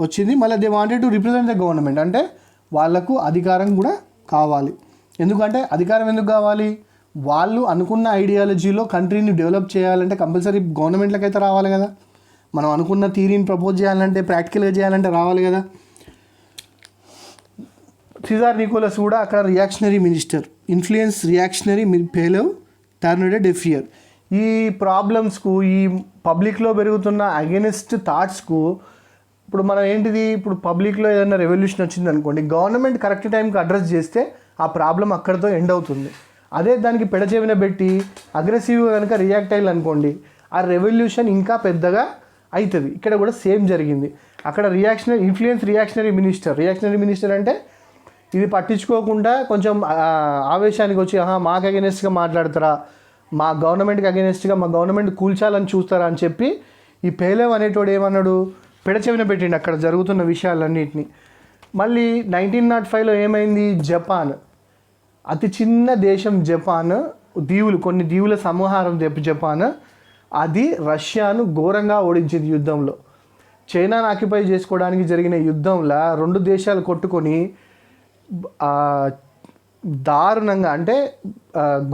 వచ్చింది. మళ్ళీ they wanted to represent the government, అంటే వాళ్ళకు అధికారం కూడా కావాలి. ఎందుకంటే అధికారం ఎందుకు కావాలి, వాళ్ళు అనుకున్న ఐడియాలజీలో కంట్రీని డెవలప్ చేయాలంటే కంపల్సరీ గవర్నమెంట్లకు అయితే రావాలి కదా. మనం అనుకున్న థియరీని ప్రపోజ్ చేయాలంటే, ప్రాక్టికల్గా చేయాలంటే రావాలి కదా. సిజార్ నికోలస్ కూడా అక్కడ reactionary minister. Influence reactionary Plehve turned deaf ear. ఈ ప్రాబ్లమ్స్కు, ఈ పబ్లిక్లో పెరుగుతున్న అగెనిస్ట్ థాట్స్కు ఇప్పుడు మనం ఏంటిది, ఇప్పుడు పబ్లిక్లో ఏదైనా రెవల్యూషన్ వచ్చింది అనుకోండి, గవర్నమెంట్ కరెక్ట్ టైంకి అడ్రస్ చేస్తే ఆ ప్రాబ్లం అక్కడితో ఎండ్ అవుతుంది. అదే దానికి పెడచెవిన పెట్టి అగ్రెసివ్గా కనుక రియాక్ట్ అయ్యాలి అనుకోండి, ఆ రెవల్యూషన్ ఇంకా పెద్దగా అవుతుంది. ఇక్కడ కూడా సేమ్ జరిగింది. అక్కడ రియాక్షనరీ మినిస్టర్ అంటే ఇది పట్టించుకోకుండా కొంచెం ఆవేశానికి వచ్చి, మాకు అగెనెస్ట్గా మాట్లాడతారా, మా గవర్నమెంట్కి అగెనెస్ట్గా మా గవర్నమెంట్ కూల్చాలని చూస్తారా అని చెప్పి ఈ పేలేవ్ అనేటోడు ఏమన్నాడు, పెడచెవిన పెట్టిండు అక్కడ జరుగుతున్న విషయాలన్నింటినీ. మళ్ళీ 1905లో ఏమైంది, జపాన్, అతి చిన్న దేశం జపాన్, కొన్ని దీవుల సమూహారం జపాన్, అది రష్యాను ఘోరంగా ఓడించింది యుద్ధంలో. చైనాను ఆక్యుపై చేసుకోవడానికి జరిగిన యుద్ధంలో రెండు దేశాలు కొట్టుకొని దారుణంగా, అంటే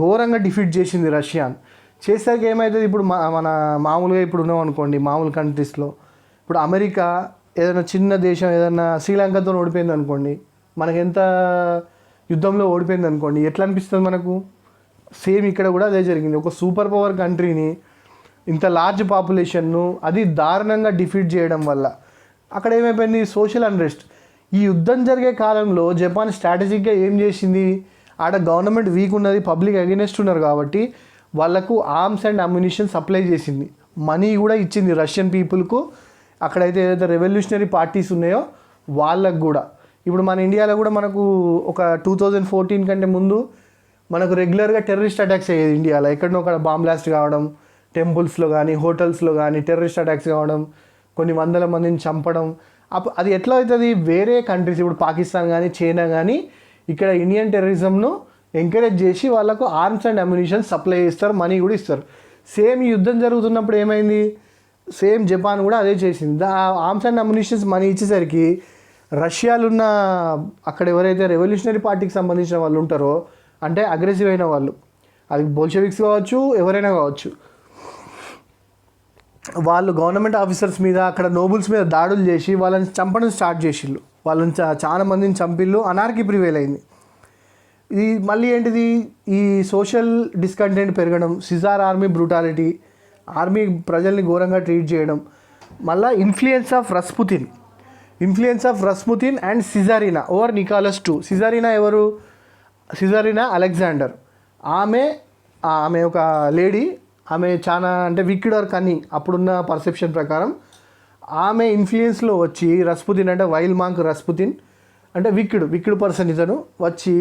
ఘోరంగా డిఫీట్ చేసింది రష్యాను. చేసాక ఏమవుతుంది, ఇప్పుడు మన మామూలుగా ఇప్పుడు ఉన్నాం అనుకోండి, మామూలు కంట్రీస్లో ఇప్పుడు అమెరికా ఏదైనా చిన్న దేశం ఏదైనా శ్రీలంకతో ఓడిపోయింది అనుకోండి, మనకి ఎంత యుద్ధంలో ఓడిపోయింది అనుకోండి ఎట్లా అనిపిస్తుంది మనకు. సేమ్ ఇక్కడ కూడా అదే జరిగింది. ఒక సూపర్ పవర్ కంట్రీని, ఇంత లార్జ్ పాపులేషన్ను అది దారుణంగా డిఫీట్ చేయడం వల్ల అక్కడ ఏమైపోయింది, సోషల్ అన్రెస్ట్. ఈ యుద్ధం జరిగే కాలంలో జపాన్ స్ట్రాటజిక్గా ఏం చేసింది, ఆడ గవర్నమెంట్ వీక్ ఉన్నది, పబ్లిక్ అగెనెస్ట్ ఉన్నారు కాబట్టి వాళ్ళకు ఆర్మ్స్ అండ్ అమ్యునిషన్ సప్లై చేసింది, మనీ కూడా ఇచ్చింది రష్యన్ పీపుల్కు. అక్కడైతే ఏదైతే రెవల్యూషనరీ పార్టీస్ ఉన్నాయో వాళ్ళకు కూడా. ఇప్పుడు మన ఇండియాలో కూడా మనకు ఒక 2014 కంటే ముందు మనకు రెగ్యులర్గా టెర్రరిస్ట్ అటాక్స్ అయ్యేది ఇండియాలో. ఎక్కడనో ఒక బాంబ్ బ్లాస్ట్ కావడం, టెంపుల్స్లో కానీ హోటల్స్లో కానీ టెర్రరిస్ట్ అటాక్స్ కావడం, కొన్ని వందల మందిని చంపడం. అది ఎట్లా అవుతుంది, వేరే కంట్రీస్ ఇప్పుడు పాకిస్తాన్ కానీ చైనా కానీ ఇక్కడ ఇండియన్ టెర్రరిజంను ఎంకరేజ్ చేసి వాళ్ళకు ఆర్మ్స్ అండ్ అమ్యునిషన్ సప్లై చేస్తారు, మనీ కూడా ఇస్తారు. సేమ్ ఈ యుద్ధం జరుగుతున్నప్పుడు ఏమైంది, సేమ్ జపాన్ కూడా అదే చేసింది. ఆర్మ్స్ అండ్ అమ్యునిషన్స్ మనీ ఇచ్చేసరికి రష్యాలున్న అక్కడ ఎవరైతే రెవల్యూషనరీ పార్టీకి సంబంధించిన వాళ్ళు ఉంటారో, అంటే అగ్రెసివ్ అయిన వాళ్ళు, అది బోల్షెవిక్స్ కావచ్చు ఎవరైనా కావచ్చు, వాళ్ళు గవర్నమెంట్ ఆఫీసర్స్ మీద అక్కడ నోబుల్స్ మీద దాడులు చేసి వాళ్ళని చంపడం స్టార్ట్ చేసిళ్ళు. వాళ్ళని చాలా మందిని చంపిళ్ళు, అనార్కీ ప్రివేల్ అయింది. ఇది మళ్ళీ ఏంటిది, ఈ సోషల్ డిస్కంటెంట్ పెరగడం, సిజార్ ఆర్మీ బ్రూటాలిటీ, ఆర్మీ ప్రజల్ని ఘోరంగా ట్రీట్ చేయడం, మళ్ళీ influence of Rasputin. Influence of Rasputin and tsarina over Nicholas II. Tsarina ఎవరు? Tsarina Alexander. ఆమె ఒక లేడీ. ఆమె చాలా అంటే విక్డ్ ఆర్ కన్నింగ్ అప్పుడున్న పర్సెప్షన్ ప్రకారం. ఆమె ఇన్ఫ్లుయెన్స్లో వచ్చి రస్పుతిన్ అంటే వైల్ మాంక్ రస్పుతిన్ అంటే విక్డ్ పర్సన్ ఇతను వచ్చి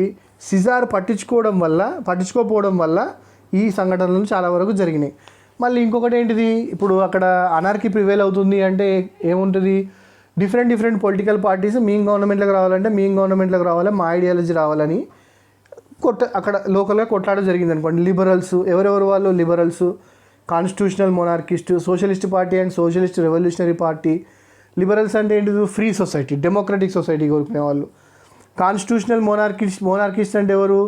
సిజార్ పట్టించుకోకపోవడం వల్ల ఈ సంఘటనలు చాలా వరకు జరిగినాయి. మళ్ళీ ఇంకొకటి ఏంటిది, ఇప్పుడు అక్కడ అనార్కీ ప్రివేల్ అవుతుంది అంటే ఏముంటుంది, డిఫరెంట్ పొలిటికల్ పార్టీస్ మేము గవర్నమెంట్లోకి రావాలి, మా ఐడియాలజీ రావాలని అక్కడ లోకల్గా కొట్లాట జరిగింది అనుకోండి. లిబరల్స్ ఎవరెవరు వాళ్ళు? Liberals, constitutional monarchist, socialist party and socialist revolutionary party. Liberals అంటే ఏంటిది? ఫ్రీ సొసైటీ, డెమోక్రటిక్ సొసైటీ కోరుకునే వాళ్ళు. కాన్స్టిట్యూషనల్ మోనార్కిస్ట్ అంటే ఎవరు?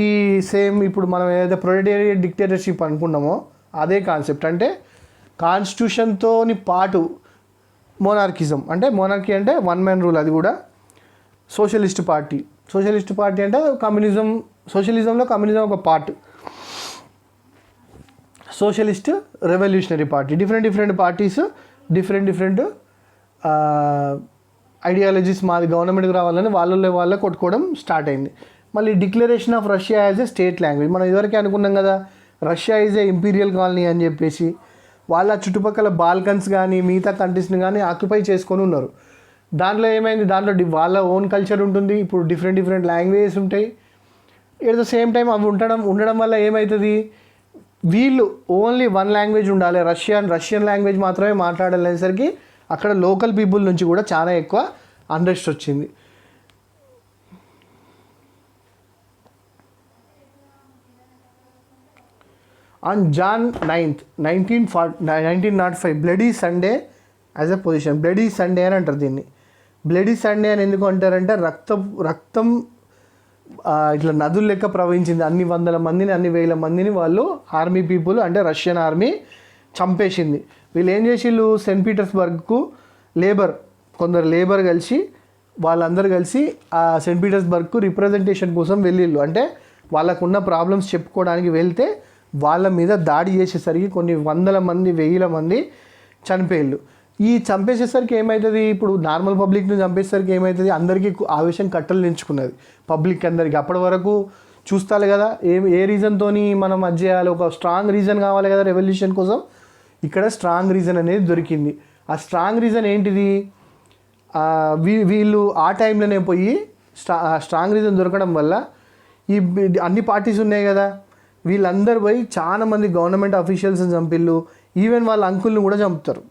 ఈ సేమ్ ఇప్పుడు మనం ఏదైతే ప్రొలెటేరియట్ డిక్టేటర్షిప్ అనుకున్నామో అదే కాన్సెప్ట్. అంటే కాన్స్టిట్యూషన్తోని పాటు మోనార్కిజం అంటే మోనార్కీ అంటే వన్ మ్యాన్ రూల్. అది కూడా సోషలిస్ట్ పార్టీ అంటే కమ్యూనిజం. సోషలిజంలో కమ్యూనిజం ఒక part. Socialist revolutionary party. Different parties, different ideologies. మాది గవర్నమెంట్కి రావాలని వాళ్ళే కొట్టుకోవడం స్టార్ట్ అయింది. మళ్ళీ declaration of Russia as a state language. మనం ఇదివరకే అనుకున్నాం కదా, Russia is a imperial colony అని చెప్పేసి. వాళ్ళ చుట్టుపక్కల బాల్కన్స్ కానీ మిగతా కంట్రీస్ని కానీ ఆక్యుపై చేసుకొని ఉన్నారు. దాంట్లో ఏమైంది, దాంట్లో వాళ్ళ ఓన్ కల్చర్ ఉంటుంది. ఇప్పుడు డిఫరెంట్ లాంగ్వేజెస్ ఉంటాయి. ఎట్ ద సేమ్ టైం అవి ఉండడం వల్ల ఏమవుతుంది, వీళ్ళు ఓన్లీ వన్ లాంగ్వేజ్ ఉండాలి, రష్యన్ లాంగ్వేజ్ మాత్రమే మాట్లాడాలనేసరికి అక్కడ లోకల్ పీపుల్ నుంచి కూడా చాలా ఎక్కువ అన్రెస్ట్ వచ్చింది. On Jan 9th, 1905 bloody Sunday as a position. Bloody Sunday అని అంటారు దీన్ని. బ్లడీ సండే అని ఎందుకు అంటారంటే రక్తం ఇట్లా నదులు లెక్క ప్రవహించింది. అన్ని వందల మందిని, అన్ని వేల మందిని వాళ్ళు ఆర్మీ పీపుల్ అంటే రష్యన్ ఆర్మీ చంపేసింది. వీళ్ళు ఏం చేసిళ్ళు, సెయింట్ పీటర్స్బర్గ్కు కొందరు లేబర్ కలిసి వాళ్ళందరూ కలిసి ఆ సెయింట్ పీటర్స్బర్గ్కు రిప్రజెంటేషన్ కోసం వెళ్ళిళ్ళు. అంటే వాళ్ళకున్న ప్రాబ్లమ్స్ చెప్పుకోవడానికి వెళ్తే వాళ్ళ మీద దాడి చేసేసరికి కొన్ని వందల మంది, వేల మంది చనిపోయిళ్ళు. ఈ చంపేసేసరికి ఏమవుతుంది, ఇప్పుడు నార్మల్ పబ్లిక్ని చంపేసరికి ఏమవుతుంది, అందరికీ ఆవేశం కట్టలు నించుకున్నది పబ్లిక్ అందరికీ. అప్పటి వరకు చూస్తారు కదా ఏ రీజన్తో మనం అది చేయాలి, ఒక స్ట్రాంగ్ రీజన్ కావాలి కదా రెవల్యూషన్ కోసం. ఇక్కడ స్ట్రాంగ్ రీజన్ అనేది దొరికింది. ఆ స్ట్రాంగ్ రీజన్ ఏంటిది, వీళ్ళు ఆ టైంలోనే పోయి స్ట్రాంగ్ రీజన్ దొరకడం వల్ల ఈ అన్ని పార్టీస్ ఉన్నాయి కదా, వీళ్ళందరూ పోయి చాలామంది గవర్నమెంట్ అఫీషియల్స్ని చంపిళ్ళు. ఈవెన్ వాళ్ళ అంకుల్ని కూడా చంపుతారు.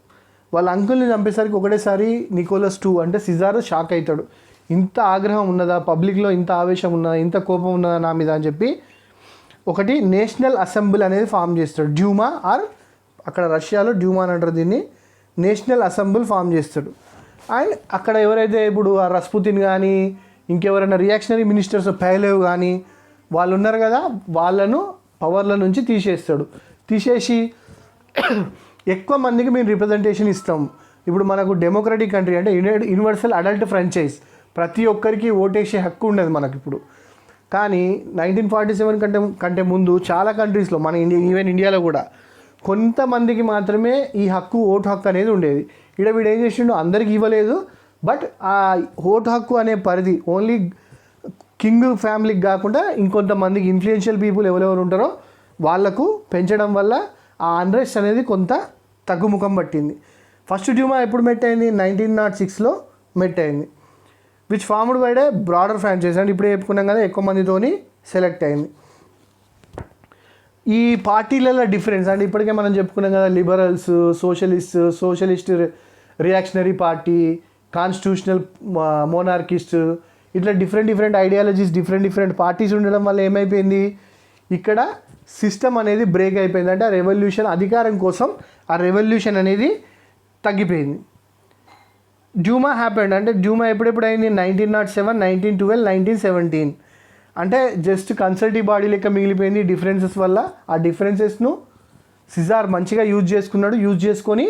వాళ్ళ అంకుల్ని చంపేసరికి ఒకటేసారి నికోలస్ II అంటే సిజార్ షాక్ అవుతాడు. ఇంత ఆగ్రహం ఉన్నదా పబ్లిక్లో, ఇంత ఆవేశం ఉన్నదా, ఇంత కోపం ఉన్నదా నా మీద అని చెప్పి ఒకటి నేషనల్ అసెంబ్లీ అనేది ఫామ్ చేస్తాడు. డ్యూమా ఆర్ అక్కడ రష్యాలో డ్యూమా అని అంటారు దీన్ని. నేషనల్ అసెంబ్లీ ఫామ్ చేస్తాడు. అండ్ అక్కడ ఎవరైతే ఇప్పుడు ఆ రస్పుతిన్ కానీ ఇంకెవరైనా రియాక్షనరీ మినిస్టర్స్ పైలేవ్ కానీ వాళ్ళు ఉన్నారు కదా, వాళ్ళను పవర్ల నుంచి తీసేసి ఎక్కువ మందికి మేము రిప్రజెంటేషన్ ఇస్తాం. ఇప్పుడు మనకు డెమోక్రటిక్ కంట్రీ అంటే యూనివర్సల్ అడల్ట్ ఫ్రాంచైజ్, ప్రతి ఒక్కరికి ఓటేసే హక్కు ఉండదు మనకి ఇప్పుడు. కానీ 1947 కంటే ముందు చాలా కంట్రీస్లో, మన ఈవెన్ ఇండియాలో కూడా కొంతమందికి మాత్రమే ఈ ఓటు హక్కు అనేది ఉండేది. ఇక్కడ వీడు ఏం చేసిండు, అందరికి ఇవ్వలేదు. బట్ ఆ ఓటు హక్కు అనే పరిధి ఓన్లీ కింగ్ ఫ్యామిలీకి కాకుండా ఇంకొంతమందికి ఇన్ఫ్లుయెన్షియల్ పీపుల్ ఎవరెవరు ఉంటారో వాళ్లకు పెంచడం వల్ల ఆ అన్రెస్ట్ అనేది కొంత తగ్గుముఖం పట్టింది. ఫస్ట్ డ్యూమా ఎప్పుడు మెట్ అయింది, 1906లో మెట్ అయింది. Which formed by A broader franchise. అంటే ఇప్పుడే చెప్పుకున్నాం కదా, ఎక్కువ మందితోని సెలెక్ట్ అయింది. ఈ పార్టీలలో డిఫరెన్స్ అంటే ఇప్పటికే మనం చెప్పుకున్నాం కదా, liberals, socialist reactionary party, constitutional monarchist, ఇట్లా డిఫరెంట్ ఐడియాలజీస్, డిఫరెంట్ పార్టీస్ ఉండడం వల్ల ఏమైపోయింది, ఇక్కడ సిస్టమ్ అనేది బ్రేక్ అయిపోయింది. అంటే ఆ రెవల్యూషన్ అధికారం కోసం ఆ రెవల్యూషన్ అనేది తగ్గిపోయింది. డ్యూమా హ్యాపెండ్ అంటే డ్యూమా ఎప్పుడెప్పుడు అయింది, 1907, 1912, 1917. అంటే జస్ట్ కన్సల్టివ్ బాడీ లెక్క మిగిలిపోయింది డిఫరెన్సెస్ వల్ల. ఆ డిఫరెన్సెస్ను సిజార్ మంచిగా యూజ్ చేసుకొని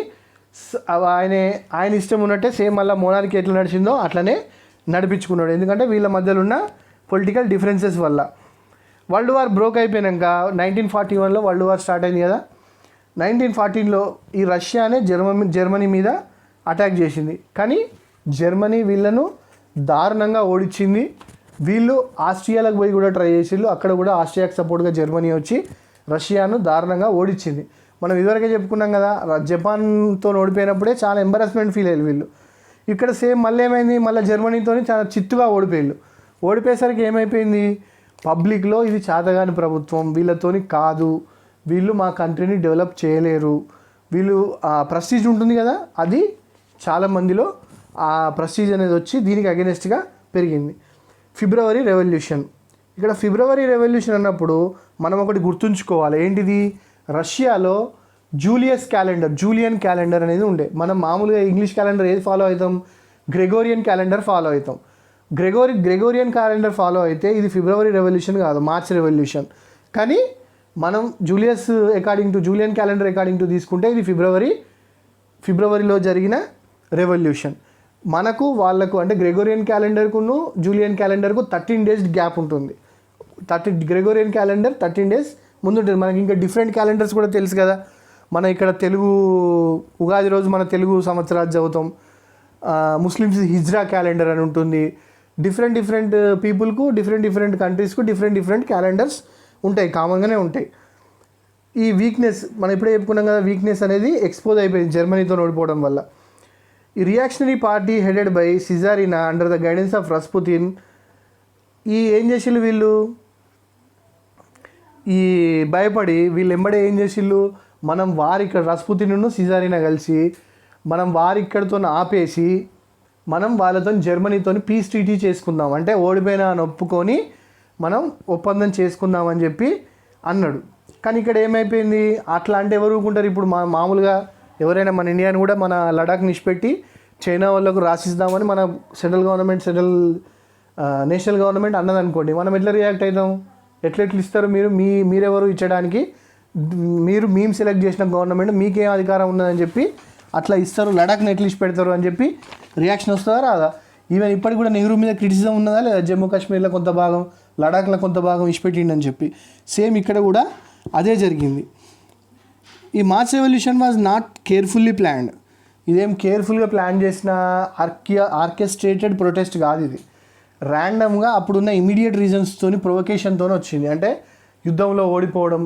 ఆయన ఇష్టం ఉన్నట్టే సేమ్ మళ్ళీ మోనార్కీ ఎట్లా నడిచిందో అట్లనే నడిపించుకున్నాడు. ఎందుకంటే వీళ్ళ మధ్యలో ఉన్న పొలిటికల్ డిఫరెన్సెస్ వల్ల. వరల్డ్ వార్ బ్రోక్ అయిపోయాక 1941లో వరల్డ్ వార్ స్టార్ట్ అయింది కదా. 1914లో ఈ రష్యానే జర్మనీ మీద అటాక్ చేసింది. కానీ జర్మనీ వీళ్ళను దారుణంగా ఓడించింది. వీళ్ళు ఆస్ట్రియాలకు పోయి కూడా ట్రై చేసిళ్ళు, అక్కడ కూడా ఆస్ట్రియాకి సపోర్ట్గా జర్మనీ వచ్చి రష్యాను దారుణంగా ఓడించింది. మనం ఇదివరకే చెప్పుకున్నాం కదా, జపాన్తో ఓడిపోయినప్పుడే చాలా ఎంబారస్మెంట్ ఫీల్ అయ్యారు వీళ్ళు. ఇక్కడ సేమ్ మళ్ళీ ఏమైంది, మళ్ళీ జర్మనీతో చాలా చిత్తుగా ఓడిపోయారు. ఓడిపోయేసరికి ఏమైపోయింది, పబ్లిక్లో ఇది చేతగాని ప్రభుత్వం, వీళ్ళతోని కాదు, వీళ్ళు మా కంట్రీని డెవలప్ చేయలేరు, వీళ్ళు ప్రెస్టీజ్ ఉంటుంది కదా, అది చాలామందిలో ఆ ప్రెస్టీజ్ అనేది వచ్చి దీనికి అగెనిస్ట్గా పెరిగింది. ఫిబ్రవరి రెవల్యూషన్. ఇక్కడ ఫిబ్రవరి రెవల్యూషన్ అన్నప్పుడు మనం ఒకటి గుర్తుంచుకోవాలి, ఏంటిది, రష్యాలో జూలియన్ క్యాలెండర్ అనేది ఉండే. మనం మామూలుగా ఇంగ్లీష్ క్యాలెండర్ ఏది ఫాలో అవుతాం, గ్రెగోరియన్ క్యాలెండర్ ఫాలో అవుతాం. గ్రెగోరియన్ క్యాలెండర్ ఫాలో అయితే ఇది ఫిబ్రవరి రెవల్యూషన్ కాదు, మార్చ్ రెవల్యూషన్. కానీ మనం జూలియన్ క్యాలెండర్ అకార్డింగ్ టు తీసుకుంటే ఇది ఫిబ్రవరిలో జరిగిన రెవల్యూషన్. మనకు వాళ్ళకు అంటే గ్రెగోరియన్ క్యాలెండర్కును జూలియన్ క్యాలెండర్కు 13 days గ్యాప్ ఉంటుంది. గ్రెగోరియన్ క్యాలెండర్ 13 days ముందు ఉంటుంది. మనకి ఇంకా డిఫరెంట్ క్యాలెండర్స్ కూడా తెలుసు కదా, మన ఇక్కడ తెలుగు ఉగాది రోజు మన తెలుగు సంవత్సరాలు చదువుతాం. ముస్లిమ్స్ హిజ్రా క్యాలెండర్ అని ఉంటుంది. డిఫరెంట్ పీపుల్కు డిఫరెంట్ కంట్రీస్కు డిఫరెంట్ క్యాలెండర్స్ ఉంటాయి, కామన్గానే ఉంటాయి. ఈ వీక్నెస్ మనం ఇప్పుడే చెప్పుకున్నాం కదా, వీక్నెస్ అనేది ఎక్స్పోజ్ అయిపోయింది జర్మనీతో ఓడిపోవడం వల్ల. ఈ reactionary party headed by tsarina under the guidance of Rasputin ఏం చేసిళ్ళు వీళ్ళు, భయపడి వీళ్ళు ఎంబడే ఏం చేసిళ్ళు, మనం ఇక్కడ రస్పుతిన్ను సిజారినా కలిసి మనం ఇక్కడితో ఆపేసి మనం వాళ్ళతో జర్మనీతో పీస్ ట్రీటీ చేసుకుందాం, అంటే ఓడిపోయినా అని ఒప్పుకొని మనం ఒప్పందం చేసుకుందామని చెప్పి అన్నాడు. కానీ ఇక్కడ ఏమైపోయింది, అట్లా అంటే ఎవరు ఊరుకుంటారు. ఇప్పుడు మామూలుగా ఎవరైనా మన ఇండియాని కూడా మన లడాక్ నిష్పెట్టి చైనా వాళ్ళకు రాసిస్తామని మన నేషనల్ గవర్నమెంట్ అన్నదనుకోండి, మనం ఎట్లా రియాక్ట్ అవుతాం, ఎట్లా ఇస్తారు, మీరెవరు ఇచ్చడానికి, మేము సెలెక్ట్ చేసిన గవర్నమెంట్ మీకేం అధికారం ఉన్నదని చెప్పి అట్లా ఇస్తారు, లడాక్ని ఎట్లా ఇచ్చి పెడతారు అని చెప్పి రియాక్షన్ వస్తుందా రాదా. ఈవెన్ ఇప్పటికి కూడా నెహ్రూ మీద క్రిటిసిజం ఉన్నదా లేదా, జమ్మూ కాశ్మీర్లో కొంత భాగం, లడాక్లో కొంత భాగం ఇచ్చిపెట్టిండని చెప్పి. సేమ్ ఇక్కడ కూడా అదే జరిగింది. ఈ March revolution was not carefully planned. ఇదేం కేర్ఫుల్గా ప్లాన్ చేసిన ఆర్కెస్ట్రేటెడ్ ప్రొటెస్ట్ కాదు. ఇది ర్యాండమ్గా అప్పుడున్న ఇమీడియట్ రీజన్స్తోని ప్రొవొకేషన్తో వచ్చింది. అంటే యుద్ధంలో ఓడిపోవడం,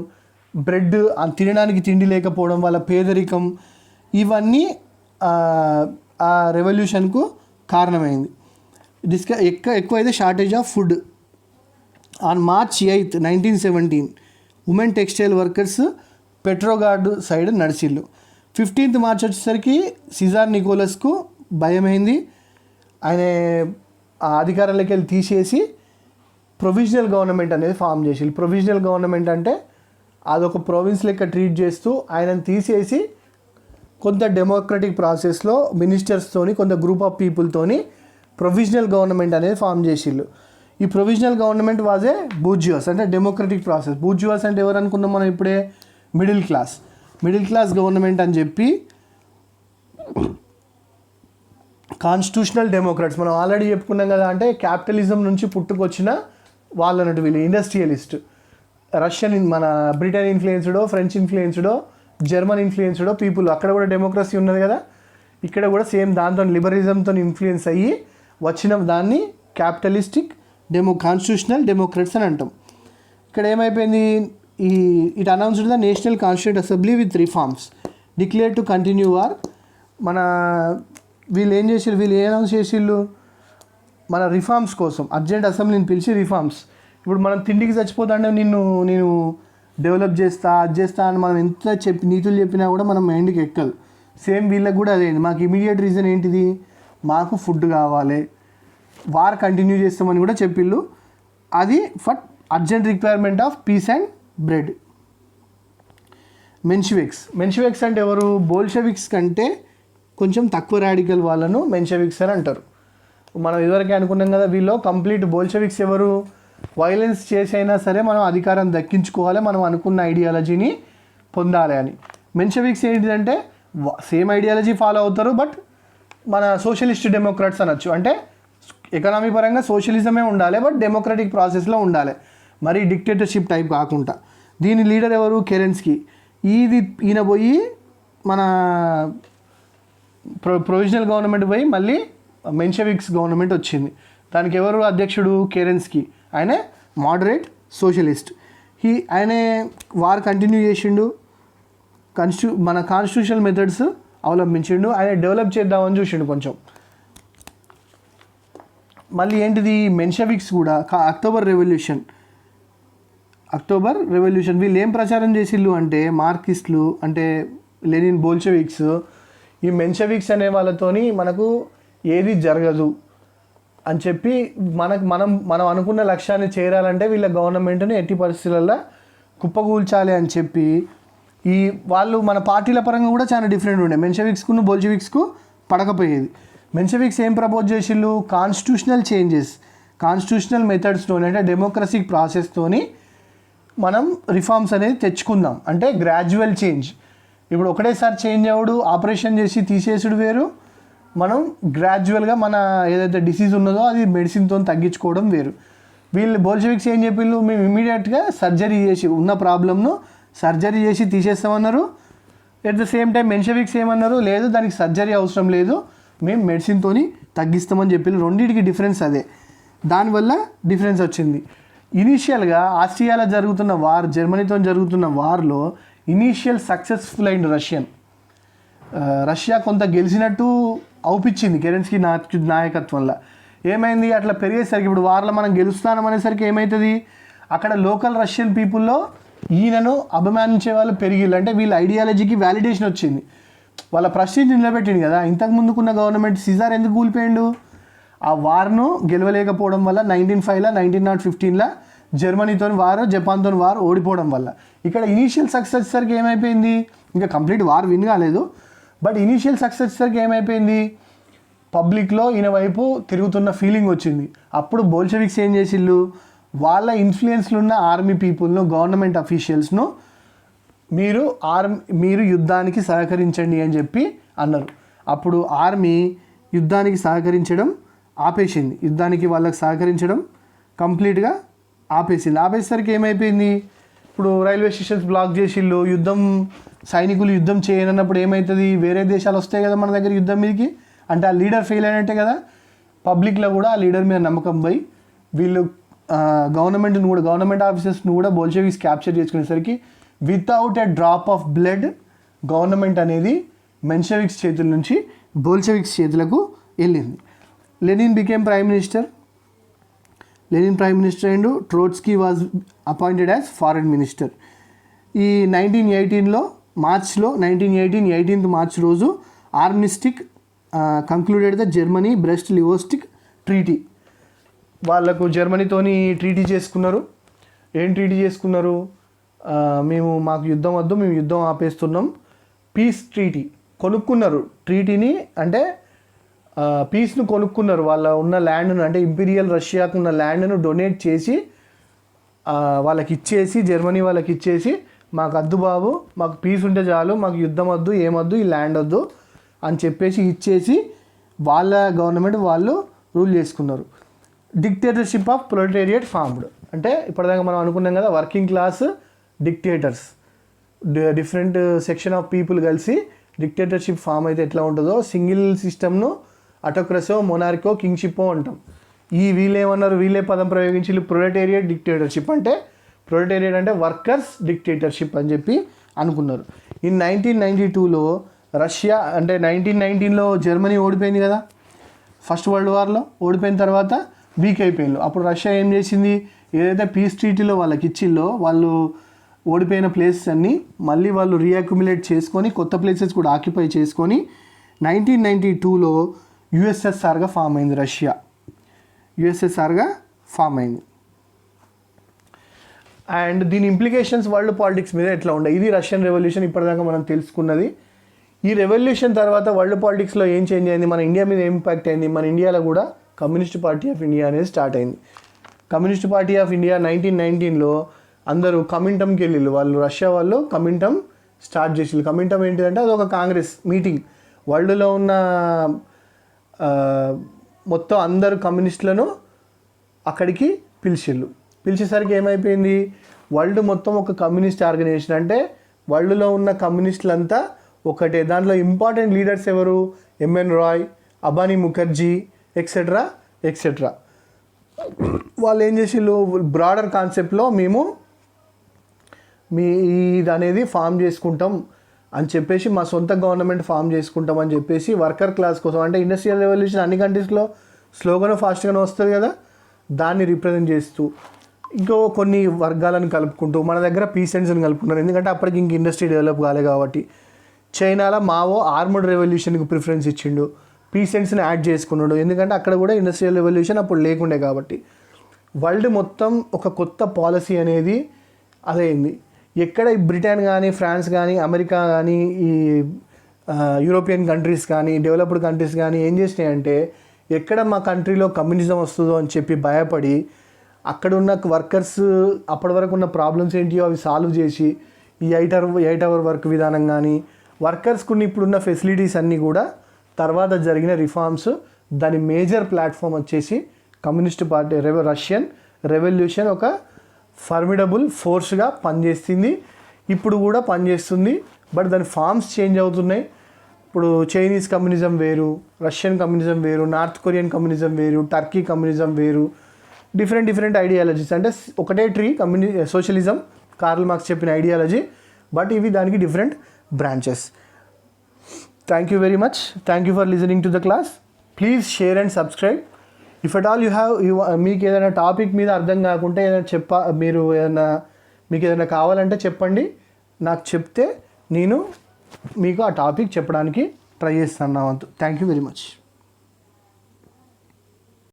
బ్రెడ్ తినడానికి తిండి లేకపోవడం, వాళ్ళ పేదరికం, ఇవన్నీ ఆ రెవల్యూషన్కు కారణమైంది. ఎక్కువైతే shortage of food. On March 8, 1917 women textile workers Petrograd side నడిచిళ్ళు. 15th March వచ్చేసరికి సిజార్ నికోలస్కు భయమైంది. ఆయన అధికారంలోకి వెళ్ళి తీసేసి ప్రొవిజనల్ గవర్నమెంట్ అనేది ఫామ్ చేసి. ప్రొవిజనల్ గవర్నమెంట్ అంటే అదొక ప్రొవిన్స్ లెక్క ట్రీట్ చేస్తూ ఆయనను తీసేసి కొంత డెమోక్రటిక్ ప్రాసెస్లో మినిస్టర్స్తోని కొంత గ్రూప్ ఆఫ్ పీపుల్తోని ప్రొవిజనల్ గవర్నమెంట్ అనేది ఫామ్ చేసిళ్ళు. ఈ ప్రొవిజనల్ గవర్నమెంట్ వాజ్ ఏ బూర్జువాస్, అంటే డెమోక్రటిక్ ప్రాసెస్. బూర్జువాస్ అంటే ఎవరు అనుకున్నాం మనం ఇప్పుడే, మిడిల్ క్లాస్ గవర్నమెంట్ అని చెప్పి కాన్స్టిట్యూషనల్ డెమోక్రాట్స్ మనం ఆల్రెడీ చెప్పుకున్నాం కదా. అంటే క్యాపిటలిజం నుంచి పుట్టుకొచ్చిన వాళ్ళన్నట్టు వీళ్ళు ఇండస్ట్రియలిస్ట్. మన బ్రిటన్ ఇన్ఫ్లుయెన్స్డో, ఫ్రెంచ్ ఇన్ఫ్లుయెన్స్డో, జర్మన్ ఇన్ఫ్లుయెన్స్డో పీపుల్. అక్కడ కూడా డెమోక్రసీ ఉన్నది కదా, ఇక్కడ కూడా సేమ్ దాంతో లిబరలిజంతో ఇన్ఫ్లుయెన్స్ అయ్యి వచ్చిన దాన్ని క్యాపిటలిస్టిక్ కాన్స్టిట్యూషనల్ డెమోక్రట్స్ అని అంటాం. ఇక్కడ ఏమైపోయింది, it announced the national constituent assembly with reforms declare to continue war. వీళ్ళు ఏం అనౌన్స్ చేసిళ్ళు, మన రిఫార్మ్స్ కోసం అర్జెంట్ అసెంబ్లీని పిలిచి రిఫార్మ్స్. ఇప్పుడు మనం తిండికి చచ్చిపోతాంటే నేను డెవలప్ చేస్తా అని మనం ఎంత నీతులు చెప్పినా కూడా మనం మైండ్కి ఎక్కదు. సేమ్ వీళ్ళకి కూడా అదే. మాకు ఇమీడియట్ రీజన్ ఏంటిది, మాకు ఫుడ్ కావాలి, వార్ కంటిన్యూ చేస్తామని కూడా చెప్పిళ్ళు. అది for urgent requirement of peace and bread. Mensheviks అంటే ఎవరు, బోల్షెవిక్స్ కంటే కొంచెం తక్కువ రాడికల్ వాళ్ళను మెన్షెవిక్స్ అని అంటారు. మనం ఇదివరకే అనుకున్నాం కదా, వీళ్ళు కంప్లీట్ బోల్షెవిక్స్ ఎవరు, వైలెన్స్ చేసైనా సరే మనం అధికారం దక్కించుకోవాలి, మనం అనుకున్న ఐడియాలజీని పొందాలి అని. మెన్షెవిక్స్ ఏంటిదంటే సేమ్ ఐడియాలజీ ఫాలో అవుతారు, బట్ మన సోషలిస్ట్ డెమోక్రాట్స్ అనొచ్చు. అంటే ఎకనామీ పరంగా సోషలిజమే ఉండాలి, బట్ డెమోక్రటిక్ ప్రాసెస్లో ఉండాలి, మరీ డిక్టేటర్షిప్ టైప్ కాకుండా. దీని లీడర్ ఎవరు, కెరెన్స్కీ. ఈయన పోయి మన ప్రొవిజనల్ గవర్నమెంట్ పోయి మళ్ళీ మెన్షెవిక్స్ గవర్నమెంట్ వచ్చింది. దానికి ఎవరు అధ్యక్షుడు? కేరెన్స్కీ. ఆయన మోడరేట్ సోషలిస్ట్. ఆయనే వార్ కంటిన్యూ చేసిండు, మన కాన్స్టిట్యూషనల్ మెథడ్స్ అవలంబించిండు, ఆయన డెవలప్ చేద్దామని చూసిండు కొంచెం. మళ్ళీ ఏంటిది మెన్షెవిక్స్ కూడా అక్టోబర్ రెవల్యూషన్ వీళ్ళు ఏం ప్రచారం చేసిళ్ళు అంటే మార్కిస్టులు, అంటే లెనిన్, బోల్షెవిక్స్, ఈ మెన్షెవిక్స్ అనే వాళ్ళతోని మనకు ఏది జరగదు అని చెప్పి మనం అనుకున్న లక్ష్యాన్ని చేరాలంటే వీళ్ళ గవర్నమెంట్ని ఎట్టి పరిస్థితులలో కుప్పకూల్చాలి అని చెప్పి వాళ్ళు మన పార్టీల పరంగా కూడా చాలా డిఫరెంట్ ఉండే. మెన్షెవిక్స్కు బోల్షెవిక్స్కు పడకపోయేది. మెన్షెవిక్స్ ఏం ప్రపోజ్ చేసిళ్ళు? కాన్స్టిట్యూషనల్ చేంజెస్, కాన్స్టిట్యూషనల్ మెథడ్స్తోని, అంటే డెమోక్రసీ ప్రాసెస్తోని మనం రిఫార్మ్స్ అనేది తెచ్చుకుందాం, అంటే గ్రాడ్యువల్ చేంజ్. ఇప్పుడు ఒకటేసారి చేంజ్ అవ్వడు, ఆపరేషన్ చేసి తీసేసుడు వేరు, మనం గ్రాడ్యువల్గా మన ఏదైతే డిసీజ్ ఉన్నదో అది మెడిసిన్తో తగ్గించుకోవడం వేరు. వీళ్ళు బోల్షెవిక్స్ ఏం చెప్పిళ్ళు? మేము ఇమీడియట్గా సర్జరీ చేసి ఉన్న ప్రాబ్లమ్ను సర్జరీ చేసి తీసేస్తామన్నారు. ఎట్ ద సేమ్ టైం మెన్షెవిక్స్ ఏమన్నారు? లేదు, దానికి సర్జరీ అవసరం లేదు, మేము మెడిసిన్తో తగ్గిస్తామని చెప్పి. రెండింటికి డిఫరెన్స్ అదే. దానివల్ల డిఫరెన్స్ వచ్చింది. ఇనీషియల్గా ఆస్ట్రియాలో జరుగుతున్న వార్, జర్మనీతో జరుగుతున్న వార్లో ఇనీషియల్ సక్సెస్ఫుల్ అయింది రష్యా కొంత గెలిచినట్టు అవుపించింది కెరెన్స్కీ నాయకత్వంలో. ఏమైంది? అట్లా పెరిగేసరికి ఇప్పుడు వార్లో మనం గెలుస్తానం అనేసరికి ఏమవుతుంది? అక్కడ లోకల్ రష్యన్ పీపుల్లో ఈయనను అభిమానించే వాళ్ళు పెరిగిళ్ళు, అంటే వీళ్ళ ఐడియాలజీకి వ్యాలిడేషన్ వచ్చింది, వాళ్ళ ప్రెస్టీజ్ నిలబెట్టింది కదా. ఇంతకు ముందుకున్న గవర్నమెంట్ సిజార్ ఎందుకు కూలిపోయిండు? ఆ వార్ను గెలవలేకపోవడం వల్ల 1905లో 1915లో జర్మనీతో వారు, జపాన్తో వారు ఓడిపోవడం వల్ల. ఇక్కడ ఇనీషియల్ సక్సెస్ సరికి ఏమైపోయింది? ఇంకా కంప్లీట్ వార్ విన్ కాలేదు, బట్ ఇనీషియల్ సక్సెస్ సరికి ఏమైపోయింది? పబ్లిక్లో ఈయన వైపు తిరుగుతున్న ఫీలింగ్ వచ్చింది. అప్పుడు బోల్షెవిక్స్ ఏం చేసిళ్ళు? వాళ్ళ ఇన్ఫ్లుయెన్స్లు ఉన్న ఆర్మీ పీపుల్ను, గవర్నమెంట్ అఫీషియల్స్ను మీరు యుద్ధానికి సహకరించండి అని చెప్పి అన్నారు. అప్పుడు ఆర్మీ యుద్ధానికి సహకరించడం ఆపేసింది, యుద్ధానికి వాళ్ళకి సహకరించడం కంప్లీట్గా ఆపేసరికి ఏమైపోయింది? ఇప్పుడు రైల్వే స్టేషన్స్ బ్లాక్ చేసిళ్ళు, సైనికులు యుద్ధం చేయనన్నప్పుడు ఏమవుతుంది? వేరే దేశాలు వస్తాయి కదా మన దగ్గర యుద్ధం మీదకి, అంటే ఆ లీడర్ ఫెయిల్ అయినట్టే కదా. పబ్లిక్లో కూడా ఆ లీడర్ మీద నమ్మకం పోయి వీళ్ళు గవర్నమెంట్ ఆఫీసర్స్ను కూడా బోల్షెవిక్స్ క్యాప్చర్ చేసుకునేసరికి without a drop of blood government అనేది మెన్షెవిక్స్ చేతుల నుంచి బోల్షెవిక్స్ చేతులకు వెళ్ళింది. Lenin became prime minister and Trotsky was appointed as foreign minister. ఈ 1918లో మార్చ్లో 18th మార్చ్ రోజు armistice concluded the Germany Brest Litovsk treaty. వాళ్ళకు జర్మనీతోని ట్రీటీ చేసుకున్నారు. ఏం ట్రీటీ చేసుకున్నారు? మాకు యుద్ధం వద్దు, మేము యుద్ధం ఆపేస్తున్నాం, పీస్ ట్రీటీ కొనుక్కున్నారు. ట్రీటీని అంటే పీస్ను కొనుక్కున్నారు. వాళ్ళ ఉన్న ల్యాండ్ను, అంటే ఇంపీరియల్ రష్యాకు ఉన్న ల్యాండ్ను డొనేట్ చేసి జర్మనీ వాళ్ళకి ఇచ్చేసి, మాకు వద్దు బాబు, మాకు పీస్ ఉంటే చాలు, మాకు యుద్ధం వద్దు, ఏమొద్దు, ఈ ల్యాండ్ వద్దు అని చెప్పేసి ఇచ్చేసి వాళ్ళ గవర్నమెంట్ వాళ్ళు రూల్ చేసుకున్నారు. డిక్టేటర్షిప్ ఆఫ్ ప్రొలెటేరియట్ ఫార్మ్డ్, అంటే ఇప్పటిదాకా మనం అనుకున్నాం కదా, working class dictators, different section of people కలిసి డిక్టేటర్షిప్ ఫామ్ అయితే ఎట్లా ఉంటుందో, సింగిల్ సిస్టమ్ను అటోక్రసో, మొనార్కో, కింగ్షిప్పో అంటాం. వీళ్ళే పదం ప్రయోగించి ప్రొలెటేరియట్ డిక్టేటర్షిప్, అంటే ప్రొలెటేరియట్ అంటే వర్కర్స్ డిక్టేటర్షిప్ అని చెప్పి అనుకున్నారు. ఈ 1992లో రష్యా, అంటే 1919లో జర్మనీ ఓడిపోయింది కదా ఫస్ట్ వరల్డ్ వార్లో. ఓడిపోయిన తర్వాత వీక్ అయిపోయింది. అప్పుడు రష్యా ఏం చేసింది? ఏదైతే పీస్ ట్రీటీలో వాళ్ళకి ఇచ్చిల్లో, వాళ్ళు ఓడిపోయిన ప్లేసెస్ అన్నీ మళ్ళీ వాళ్ళు రీఅక్యుములేట్ చేసుకొని కొత్త ప్లేసెస్ కూడా ఆక్యుపై చేసుకొని 1992లో యుఎస్ఎస్ఆర్గా ఫామ్ అయింది. రష్యా యుఎస్ఎస్ఆర్గా ఫామ్ అయింది. అండ్ దీని ఇంప్లికేషన్స్ వరల్డ్ పాలిటిక్స్ మీద ఎట్లా ఉండే, ఇది రష్యన్ రెవల్యూషన్ ఇప్పటిదాకా మనం తెలుసుకున్నది. ఈ రెవల్యూషన్ తర్వాత వరల్డ్ పాలిటిక్స్లో ఏం చేంజ్ అయింది, మన ఇండియా మీద ఇంపాక్ట్ అయింది. మన ఇండియాలో కూడా కమ్యూనిస్ట్ పార్టీ ఆఫ్ ఇండియా అనేది స్టార్ట్ అయింది. కమ్యూనిస్ట్ పార్టీ ఆఫ్ ఇండియా 1919లో అందరూ కమింటమ్కి వెళ్ళిళ్ళు. రష్యా వాళ్ళు కమింటమ్ స్టార్ట్ చేసిళ్ళు. కమింటమ్ ఏంటిదంటే అదొక కాంగ్రెస్ మీటింగ్. వరల్డ్లో ఉన్న మొత్తం అందరు కమ్యూనిస్టులను అక్కడికి పిలిచేసరికి ఏమైపోయింది, వరల్డ్ మొత్తం ఒక కమ్యూనిస్ట్ ఆర్గనైజేషన్, అంటే వరల్డ్లో ఉన్న కమ్యూనిస్టులంతా ఒకటే. దాంట్లో ఇంపార్టెంట్ లీడర్స్ ఎవరు? M N Roy, Abani Mukherjee, etcetera etcetera. వాళ్ళు ఏం చేసిళ్ళు, బ్రాడర్ కాన్సెప్ట్లో మేము ఇది అనేది ఫామ్ చేసుకుంటాం అని చెప్పేసి, మా సొంత గవర్నమెంట్ ఫామ్ చేసుకుంటాం అని చెప్పేసి వర్కర్ క్లాస్ కోసం, అంటే ఇండస్ట్రియల్ రెవల్యూషన్ అన్ని కంట్రీస్లో స్లోగానో ఫాస్ట్గానో వస్తుంది కదా, దాన్ని రిప్రజెంట్ చేస్తూ ఇంకో కొన్ని వర్గాలను కలుపుకుంటూ మన దగ్గర పీసెంట్స్ని కలుపుకుంటారు. ఎందుకంటే అప్పటికి ఇంక ఇండస్ట్రీ డెవలప్ కాలే కాబట్టి. చైనాలో మావో ఆర్మడ్ రెవల్యూషన్కి ప్రిఫరెన్స్ ఇచ్చిండు, పీసెంట్స్ని యాడ్ చేసుకున్నాడు. ఎందుకంటే అక్కడ కూడా ఇండస్ట్రియల్ రెవల్యూషన్ అప్పుడు లేకుండే కాబట్టి. వరల్డ్ మొత్తం ఒక కొత్త పాలసీ అనేది అదైంది. ఎక్కడ బ్రిటన్ కానీ, ఫ్రాన్స్ కానీ, అమెరికా కానీ, ఈ యూరోపియన్ కంట్రీస్ కానీ, డెవలప్డ్ కంట్రీస్ కానీ ఏం చేసినాయంటే, ఎక్కడ మా కంట్రీలో కమ్యూనిజం వస్తుందో అని చెప్పి భయపడి అక్కడ ఉన్న వర్కర్స్ అప్పటి వరకు ఉన్న ప్రాబ్లమ్స్ ఏంటియో అవి సాల్వ్ చేసి, ఈ 8 అవర్ వర్క్ విధానం కానీ, వర్కర్స్కున్న ఇప్పుడున్న ఫెసిలిటీస్ అన్నీ కూడా తర్వాత జరిగిన రిఫార్మ్స్, దాని మేజర్ ప్లాట్ఫామ్ వచ్చేసి కమ్యూనిస్ట్ పార్టీ రష్యన్ రెవల్యూషన్ ఒక ఫర్మిడబుల్ ఫోర్స్గా పనిచేస్తుంది, ఇప్పుడు కూడా పనిచేస్తుంది. బట్ దాని ఫార్మ్స్ చేంజ్ అవుతున్నాయి. ఇప్పుడు చైనీస్ కమ్యూనిజం వేరు, రష్యన్ కమ్యూనిజం వేరు, నార్త్ కొరియన్ కమ్యూనిజం వేరు, టర్కీ కమ్యూనిజం వేరు, డిఫరెంట్ ఐడియాలజీస్. అంటే ఒకటే ట్రీ సోషలిజం, కార్ల్ మార్క్స్ చెప్పిన ఐడియాలజీ, బట్ ఇవి దానికి different branches. Thank you very much. Thank you for listening to the class. Please share and subscribe. If at all మీకు ఏదైనా topic మీద అర్థం కాకుంటే మీకు ఏదైనా కావాలంటే చెప్పండి, నాకు చెప్తే నేను మీకు ఆ టాపిక్ చెప్పడానికి ట్రై చేస్తాను నా వంతు. Thank you very much.